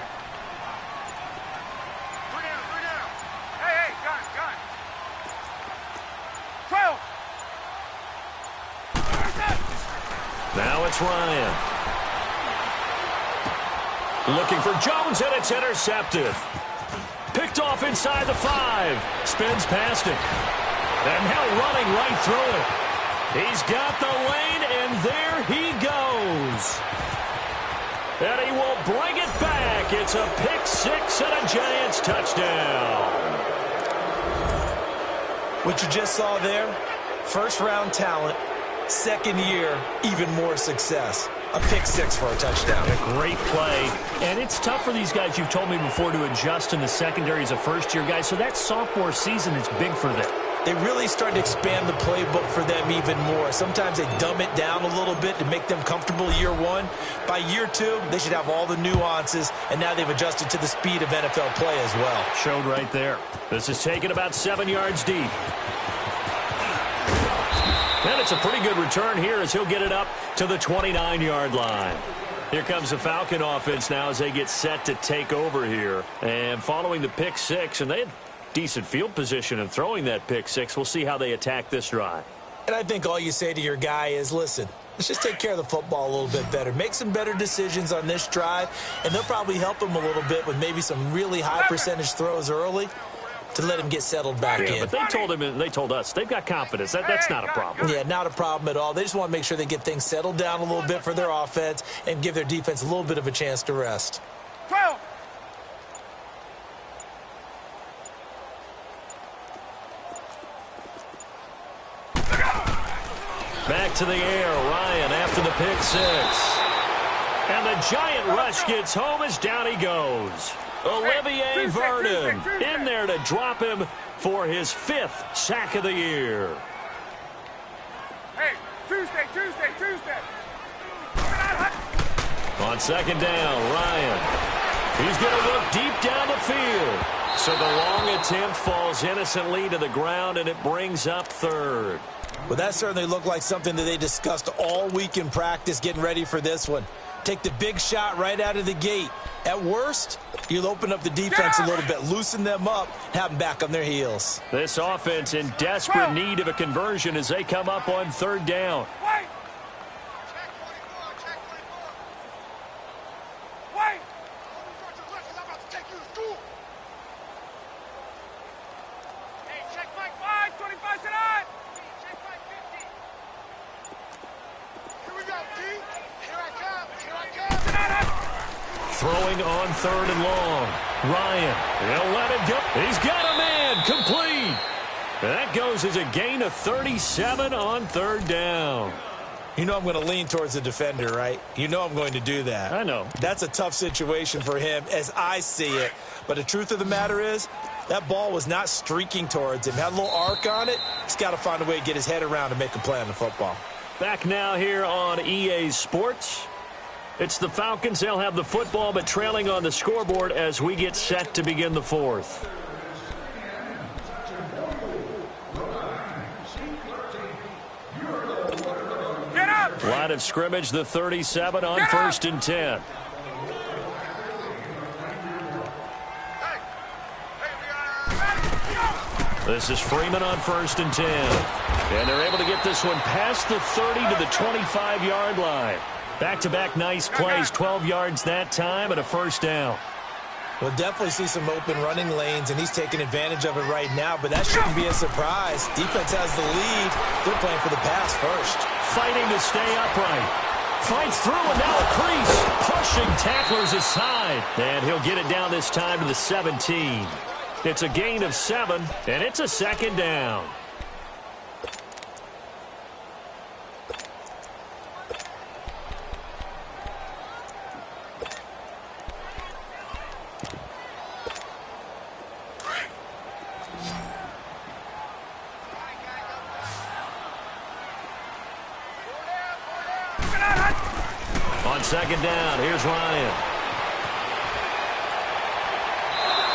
Now it's Ryan. Looking for Jones, and it's intercepted. Picked off inside the 5. Spins past it. And now running right through it. He's got the lane, and there he goes. And he will bring it back. It's a pick 6 and a Giants touchdown. What you just saw there, 1st-round talent. 2nd year, even more success. A pick 6 for a touchdown. A great play. And it's tough for these guys, you've told me before, to adjust in the secondary as a first-year guy. So that sophomore season is big for them. They really started to expand the playbook for them even more. Sometimes they dumb it down a little bit to make them comfortable year 1. By year 2, they should have all the nuances, and now they've adjusted to the speed of NFL play as well. Showed right there. This is taken about 7 yards deep. And it's a pretty good return here as he'll get it up to the 29-yard line. Here comes the Falcon offense now as they get set to take over here. And following the pick 6, and they had decent field position in throwing that pick 6. We'll see how they attack this drive. And I think all you say to your guy is, listen, let's just take care of the football a little bit better. Make some better decisions on this drive, and they'll probably help him a little bit with maybe some really high percentage throws early to let him get settled back in. But they told us they've got confidence. That's not a problem. Yeah, not a problem at all. They just want to make sure they get things settled down a little bit for their offense and give their defense a little bit of a chance to rest. 12. Back to the air, Ryan after the pick 6. And the giant rush gets home as down he goes. Olivier Vernon in there to drop him for his 5th sack of the year. Hey, Tuesday. On 2nd down, Ryan. He's going to look deep down the field. So the long attempt falls innocently to the ground, and it brings up 3rd. Well, that certainly looked like something that they discussed all week in practice getting ready for this one. Take the big shot right out of the gate. At worst, you'll open up the defense a little bit, loosen them up, have them back on their heels. This offense in desperate need of a conversion as they come up on 3rd down. Wait! Hey, check Mike 5, Throwing on 3rd and long. Ryan, he'll let it go. He's got a man, complete. That goes as a gain of 37 on 3rd down. You know I'm going to lean towards the defender, right? You know I'm going to do that. I know. That's a tough situation for him as I see it. But the truth of the matter is, that ball was not streaking towards him. Had a little arc on it. He's got to find a way to get his head around and make a play on the football. Back now here on EA Sports. It's the Falcons. They'll have the football, but trailing on the scoreboard as we get set to begin the 4th. Line of scrimmage, the 37 on 1st and 10. This is Freeman on 1st and 10. And they're able to get this one past the 30 to the 25-yard line. Back-to-back nice plays, 12 yards that time and a 1st down. We'll definitely see some open running lanes, and he's taking advantage of it right now, but that shouldn't be a surprise. Defense has the lead. They're playing for the pass first. Fighting to stay upright. Fights through, and now a crease. Pushing tacklers aside. And he'll get it down this time to the 17. It's a gain of 7, and it's a 2nd down. On 2nd down, here's Ryan.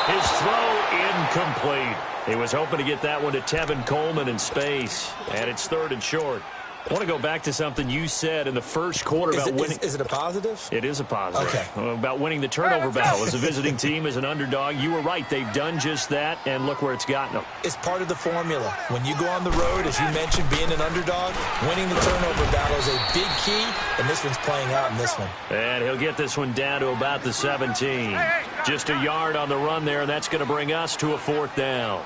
His throw incomplete. He was hoping to get that one to Tevin Coleman in space, and it's 3rd and short. I want to go back to something you said in the first quarter about winning. Is it a positive? It is a positive. Okay. About winning the turnover battle. As a visiting team, as an underdog, you were right. They've done just that, and look where it's gotten them. It's part of the formula. When you go on the road, as you mentioned, being an underdog, winning the turnover battle is a big key, and this one's playing out in this one. And he'll get this one down to about the 17. Just a yard on the run there, and that's going to bring us to a 4th down.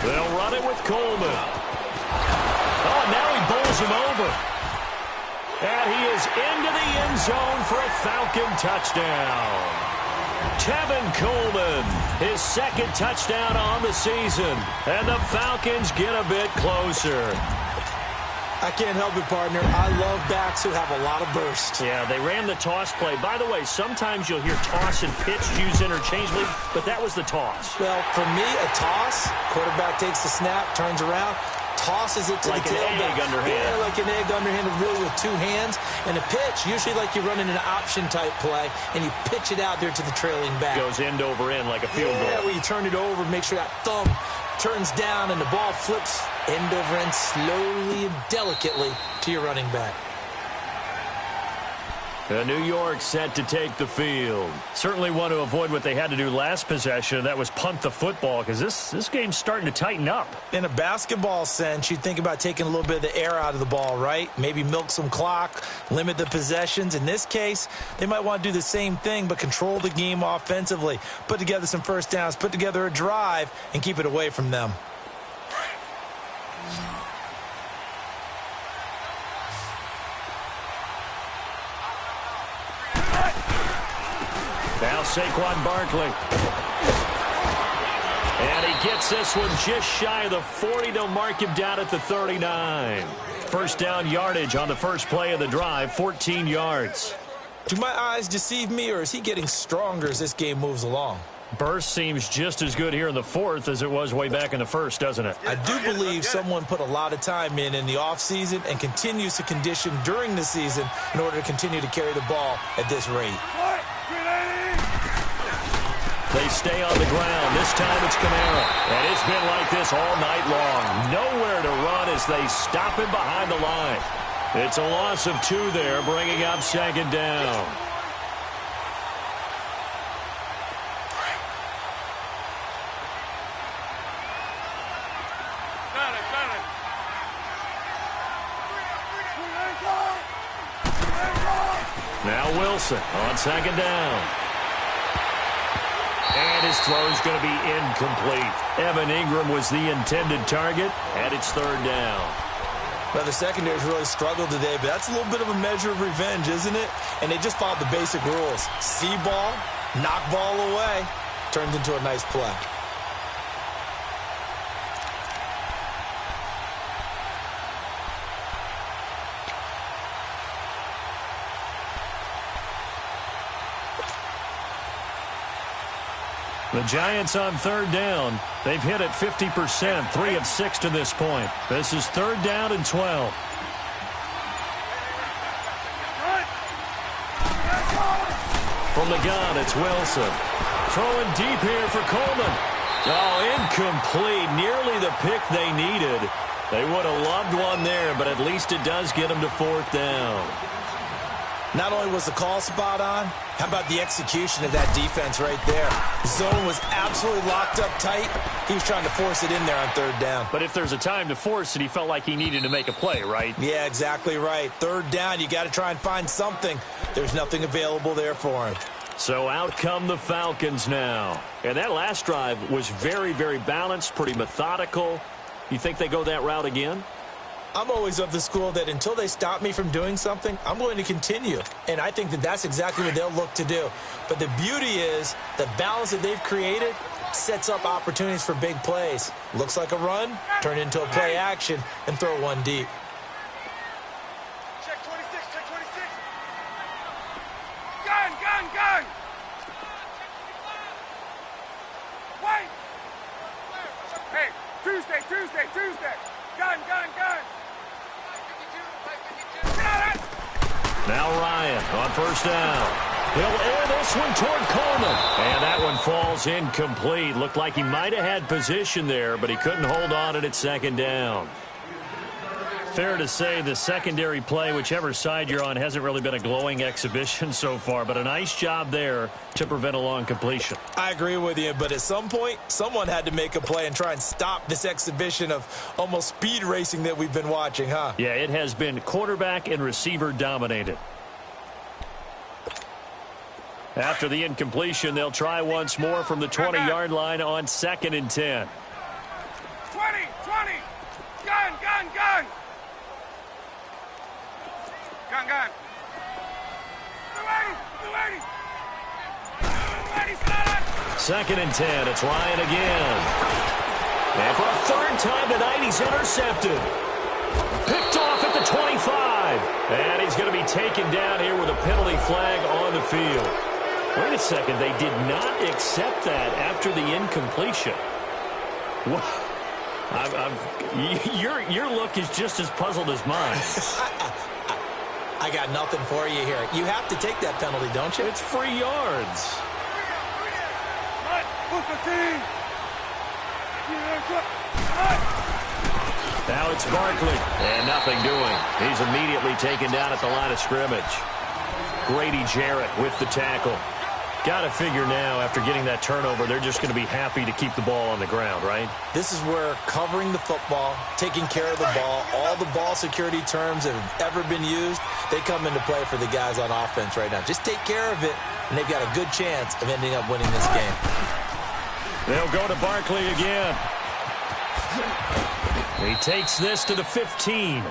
They'll run it with Coleman. Oh, now he bowls him over. And he is into the end zone for a Falcon touchdown. Tevin Coleman, his 2nd touchdown on the season. And the Falcons get a bit closer. I can't help it, partner. I love backs who have a lot of burst. Yeah, they ran the toss play. By the way, sometimes you'll hear toss and pitch used interchangeably, but that was the toss. Well, for me, a toss, quarterback takes the snap, turns around, tosses it to like the Like tailback. an egg underhand. Yeah, like an egg underhand, really with 2 hands. And a pitch, usually like you're running an option-type play, and you pitch it out there to the trailing back. Goes end over end like a field goal. Yeah, where you turn it over, make sure that thumb turns down, and the ball flips end over end slowly and delicately to your running back. New York set to take the field. Certainly want to avoid what they had to do last possession. That was punt the football, because this game's starting to tighten up. In a basketball sense, you think about taking a little bit of the air out of the ball, right? Maybe milk some clock, limit the possessions. In this case, they might want to do the same thing, but control the game offensively. Put together some first downs, put together a drive, and keep it away from them. Now Saquon Barkley. And he gets this one just shy of the 40. They'll mark him down at the 39. First down yardage on the first play of the drive, 14 yards. Do my eyes deceive me, or is he getting stronger as this game moves along? Burst seems just as good here in the 4th as it was way back in the 1st, doesn't it? I do believe someone put a lot of time in the offseason and continues to condition during the season in order to continue to carry the ball at this rate. They stay on the ground. This time it's Kamara. And it's been like this all night long. Nowhere to run as they stop him behind the line. It's a loss of 2 there, bringing up 2nd down. Now Wilson on second down. And his throw is going to be incomplete. Evan Ingram was the intended target, and it's third down. Well, the secondary's really struggled today, but that's a little bit of a measure of revenge, isn't it? And they just followed the basic rules. See ball, knock ball away, turns into a nice play. The Giants on third down. They've hit it 50%, 3 of 6 to this point. This is third down and 12. From the gun, it's Wilson. Throwing deep here for Coleman. Oh, incomplete. Nearly the pick they needed. They would have loved one there, but at least it does get them to fourth down. Not only was the call spot on, how about the execution of that defense right there? Zone was absolutely locked up tight. He was trying to force it in there on third down. But if there's a time to force it, he felt like he needed to make a play, right? Yeah, exactly right. Third down, you got to try and find something. There's nothing available there for him. So out come the Falcons now. And that last drive was very, very balanced, pretty methodical. You think they go that route again? I'm always of the school that until they stop me from doing something, I'm going to continue. And I think that that's exactly what they'll look to do. But the beauty is the balance that they've created sets up opportunities for big plays. Looks like a run, turn into a play action, and throw one deep. Check 26, check 26. Gun. Wait. Hey, Tuesday. Gun. Now Ryan on first down. He'll air this one toward Coleman. And that one falls incomplete. Looked like he might have had position there, but he couldn't hold on at second down. Fair to say the secondary play, whichever side you're on, hasn't really been a glowing exhibition so far, but a nice job there to prevent a long completion. I agree with you, but at some point, someone had to make a play and try and stop this exhibition of almost speed racing that we've been watching, huh? Yeah, it has been quarterback and receiver dominated. After the incompletion, they'll try once more from the 20-yard line on 2nd and 10. 20. Gun. Gun. 2nd and 10. It's Ryan again. And for a third time tonight, he's intercepted. Picked off at the 25. And he's going to be taken down here with a penalty flag on the field. Wait a second. They did not accept that after the incompletion. What? Your look is just as puzzled as mine. I got nothing for you here. You have to take that penalty, don't you? It's free yards. Now it's Barkley. And nothing doing. He's immediately taken down at the line of scrimmage. Grady Jarrett with the tackle. Got to figure now, after getting that turnover, they're just going to be happy to keep the ball on the ground, right? This is where covering the football, taking care of the ball, all the ball security terms that have ever been used, they come into play for the guys on offense right now. Just take care of it, and they've got a good chance of ending up winning this game. They'll go to Barkley again. He takes this to the 15.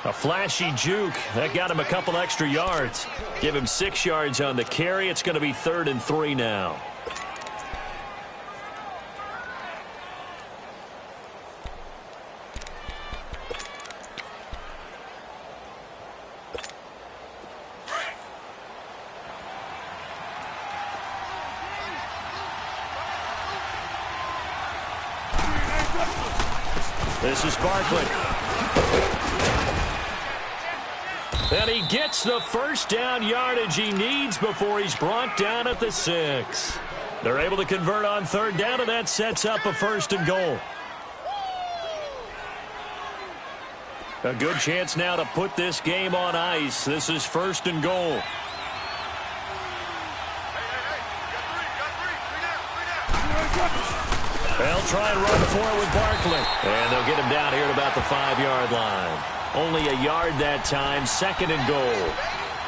A flashy juke. That got him a couple extra yards. Give him 6 yards on the carry. It's going to be 3rd and 3 now. This is Barkley. And he gets the first down yardage he needs before he's brought down at the 6. They're able to convert on 3rd down, and that sets up a 1st and goal. A good chance now to put this game on ice. This is 1st and goal. They'll try and run for it with Barkley. And they'll get him down here at about the 5-yard line. Only a yard that time, 2nd and goal.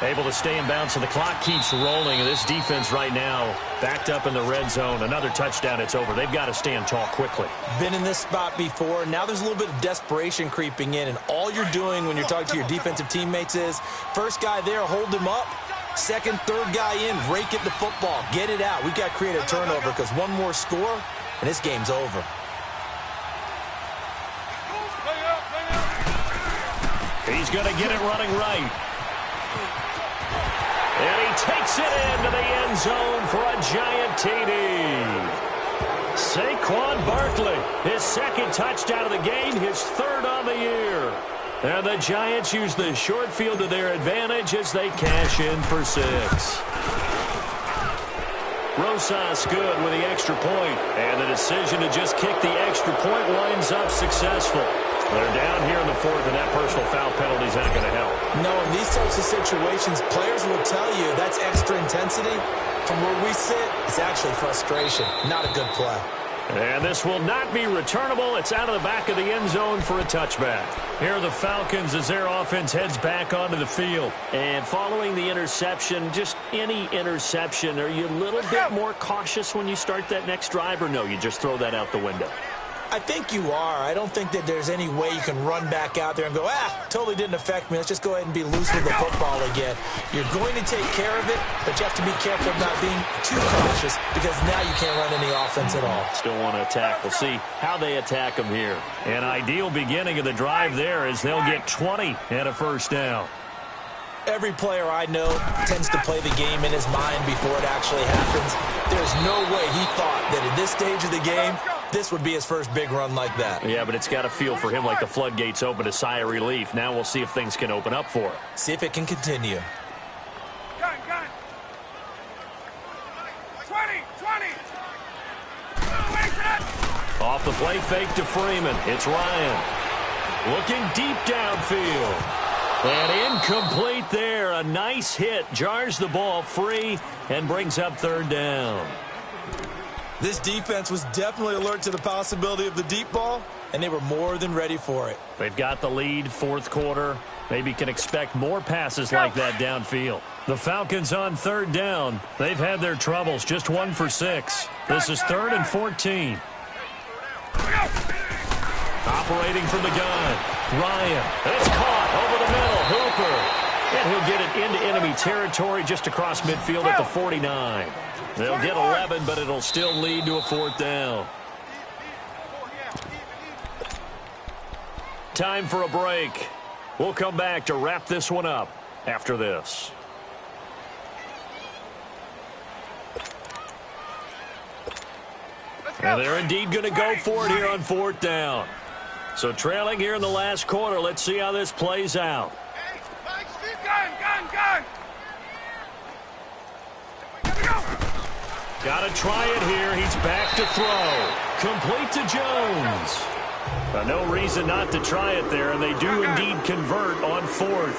Able to stay in bounds, so the clock keeps rolling. And this defense right now backed up in the red zone. Another touchdown, it's over. They've got to stand tall quickly. Been in this spot before. Now there's a little bit of desperation creeping in, and all you're doing when you're talking to your defensive teammates is, first guy there, hold him up. Second, third guy in, rake at the football. Get it out. We've got to create a turnover because one more score, and this game's over. He's going to get it running right. And he takes it into the end zone for a giant TD. Saquon Barkley, his second touchdown of the game, his third on the year. And the Giants use the short field to their advantage as they cash in for 6. Rosas good with the extra point. And the decision to just kick the extra point winds up successful. They're down here in the fourth, and that personal foul penalty is not going to help. No, in these types of situations, players will tell you that's extra intensity. From where we sit, it's actually frustration, not a good play. And this will not be returnable. It's out of the back of the end zone for a touchback. Here are the Falcons as their offense heads back onto the field. And following the interception, just any interception, are you a little bit more cautious when you start that next drive, or no, you just throw that out the window? I think you are. I don't think that there's any way you can run back out there and go, totally didn't affect me. Let's just go ahead and be loose with the football again. You're going to take care of it, but you have to be careful of not being too cautious because now you can't run any offense at all. Still want to attack. We'll see how they attack them here. An ideal beginning of the drive there is they'll get 20 and a first down. Every player I know tends to play the game in his mind before it actually happens. There's no way he thought that at this stage of the game, this would be his first big run like that. Yeah, but it's got to feel for him like the floodgates open, a sigh of relief. Now we'll see if things can open up for him. See if it can continue. Gun. 20. Off the play fake to Freeman. It's Ryan. Looking deep downfield. And incomplete there. A nice hit. Jars the ball free and brings up third down. This defense was definitely alert to the possibility of the deep ball, and they were more than ready for it. They've got the lead, fourth quarter. Maybe can expect more passes like that downfield. The Falcons on third down. They've had their troubles, just 1 for 6. This is 3rd and 14. Operating from the gun. Ryan. It's caught over the middle. Hooper. And he'll get it into enemy territory just across midfield at the 49. They'll get 11, but it'll still lead to a 4th down. Time for a break. We'll come back to wrap this one up after this. And they're indeed going to go for it here on 4th down. So trailing here in the last quarter, let's see how this plays out. Gun. Got to try it here. He's back to throw. Complete to Jones. No reason not to try it there, and they do indeed convert on 4th.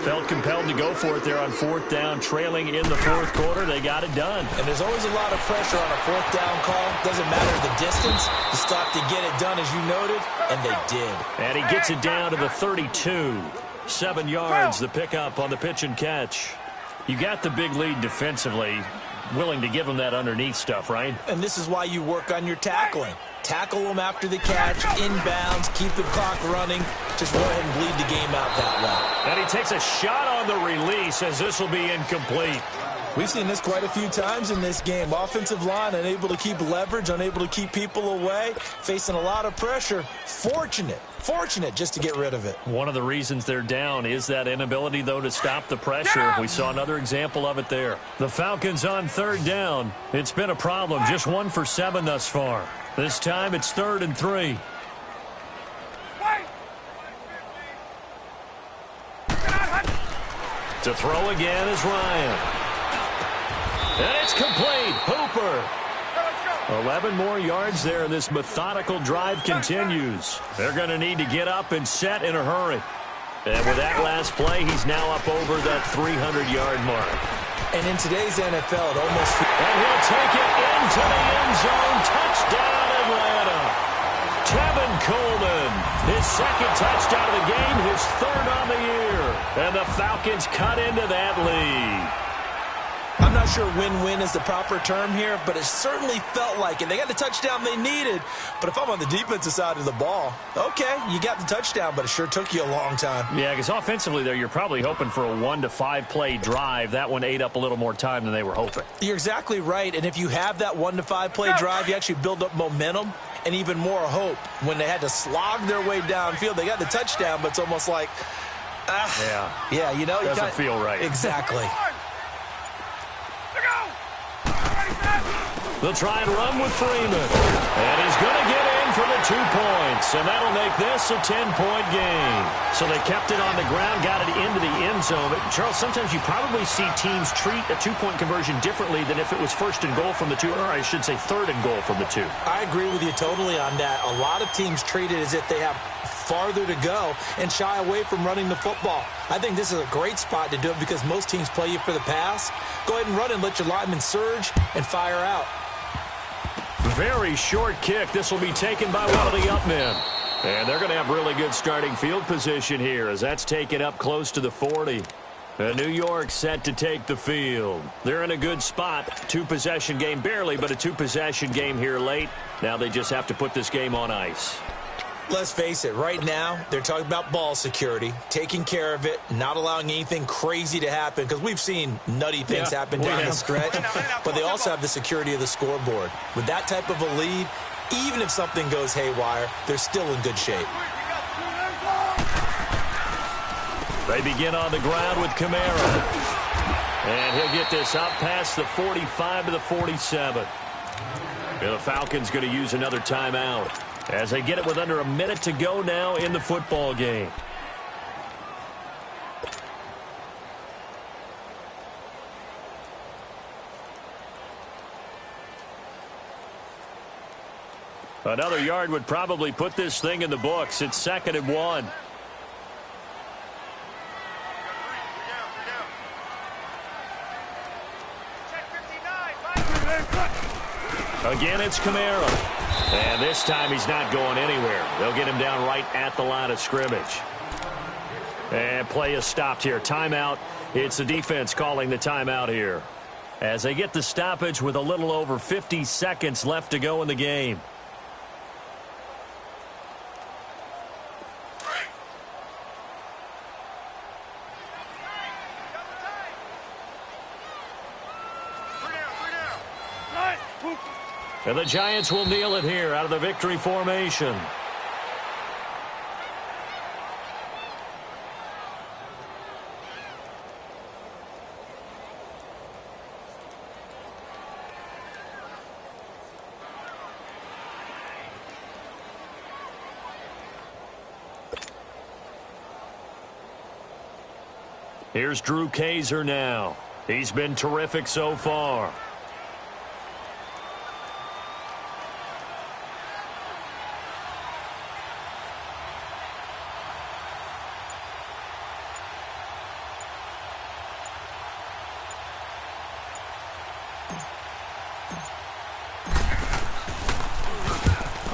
Felt compelled to go for it there on 4th down, trailing in the 4th quarter. They got it done. And there's always a lot of pressure on a 4th down call. Doesn't matter the distance. You stop to get it done, as you noted, and they did. And he gets it down to the 32. 7 yards, the pickup on the pitch and catch. You got the big lead defensively. Willing to give them that underneath stuff, right? And this is why you work on your tackling. Tackle them after the catch, inbounds, keep the clock running. Just go ahead and bleed the game out that way. And he takes a shot on the release as this will be incomplete. We've seen this quite a few times in this game. Offensive line unable to keep leverage, unable to keep people away, facing a lot of pressure. Fortunate just to get rid of it. One of the reasons they're down is that inability, though, to stop the pressure. We saw another example of it there. The Falcons on 3rd down. It's been a problem. Just 1 for 7 thus far. This time it's 3rd and 3. To throw again is Ryan. And it's complete. Hooper. 11 more yards there, and this methodical drive continues. They're going to need to get up and set in a hurry. And with that last play, he's now up over that 300-yard mark. And in today's NFL, it almost... And he'll take it into the end zone. Touchdown, Atlanta. Tevin Coleman, his second touchdown of the game, his third on the year. And the Falcons cut into that lead. I'm not sure win-win is the proper term here, but it certainly felt like it. They got the touchdown they needed, but if I'm on the defensive side of the ball, okay, you got the touchdown, but it sure took you a long time. Yeah, because offensively there, you're probably hoping for a 1 to 5 play drive. That one ate up a little more time than they were hoping. You're exactly right, and if you have that 1 to 5 play drive, you actually build up momentum and even more hope. When they had to slog their way downfield, they got the touchdown, but it's almost like, yeah, you know, doesn't feel right. Exactly. They'll try and run with Freeman. And he's going to get in for the 2 points. And that'll make this a 10-point game. So they kept it on the ground, got it into the end zone. But Charles, sometimes you probably see teams treat a 2-point conversion differently than if it was first and goal from the 2, or I should say third and goal from the 2. I agree with you totally on that. A lot of teams treat it as if they have farther to go and shy away from running the football. I think this is a great spot to do it because most teams play you for the pass. Go ahead and run and let your linemen surge and fire out. Very short kick. This will be taken by one of the up men. And they're going to have really good starting field position here as that's taken up close to the 40. New York set to take the field. They're in a good spot. 2-possession game barely, but a 2-possession game here late. Now they just have to put this game on ice. Let's face it, right now, they're talking about ball security, taking care of it, not allowing anything crazy to happen, because we've seen nutty things happen down the stretch, but they also have the security of the scoreboard. With that type of a lead, even if something goes haywire, they're still in good shape. They begin on the ground with Kamara. And he'll get this up past the 45 to the 47. And the Falcons going to use another timeout as they get it with under a minute to go now in the football game. Another yard would probably put this thing in the books. It's 2nd and 1. Again, it's Kamara. And this time he's not going anywhere. They'll get him down right at the line of scrimmage. And play is stopped here. Timeout. It's the defense calling the timeout here as they get the stoppage with a little over 50 seconds left to go in the game. And the Giants will kneel it here out of the victory formation. Here's Drew Kaiser now. He's been terrific so far.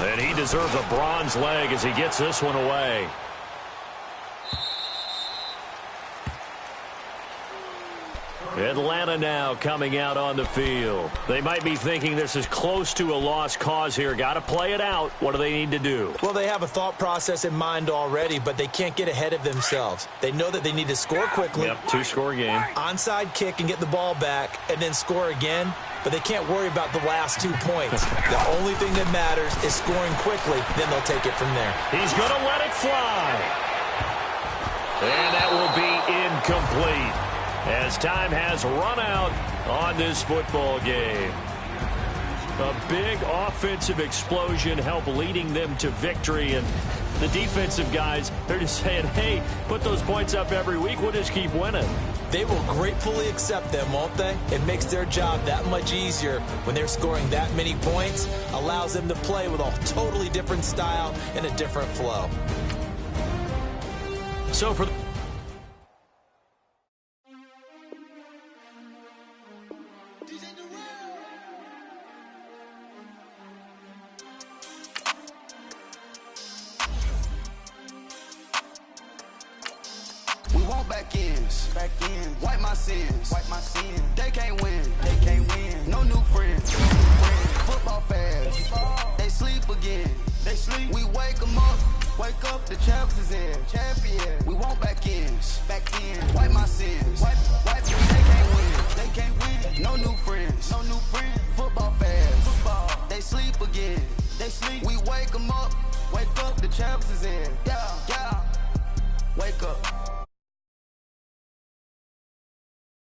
And he deserves a bronze leg as he gets this one away. Atlanta now coming out on the field. They might be thinking this is close to a lost cause here. Got to play it out. What do they need to do? Well, they have a thought process in mind already, but they can't get ahead of themselves. They know that they need to score quickly. Yep, 2-score game. Onside kick and get the ball back and then score again, but they can't worry about the last 2 points. The only thing that matters is scoring quickly, then they'll take it from there. He's going to let it fly. And that will be incomplete as time has run out on this football game. A big offensive explosion helped leading them to victory, and the defensive guys, they're just saying, hey, put those points up every week, we'll just keep winning. They will gratefully accept them, won't they? It makes their job that much easier when they're scoring that many points, allows them to play with a totally different style and a different flow. So for ends. Wipe my sins. They can't win. No new friends. Football fans. They sleep again. We wake them up. Wake up, the champs is in. Champion. We want back ends. Wipe my sins. Wipe. They can't win. No new friends. Football fans. They sleep again. We wake them up. Wake up, the champs is in. Yeah. Wake up.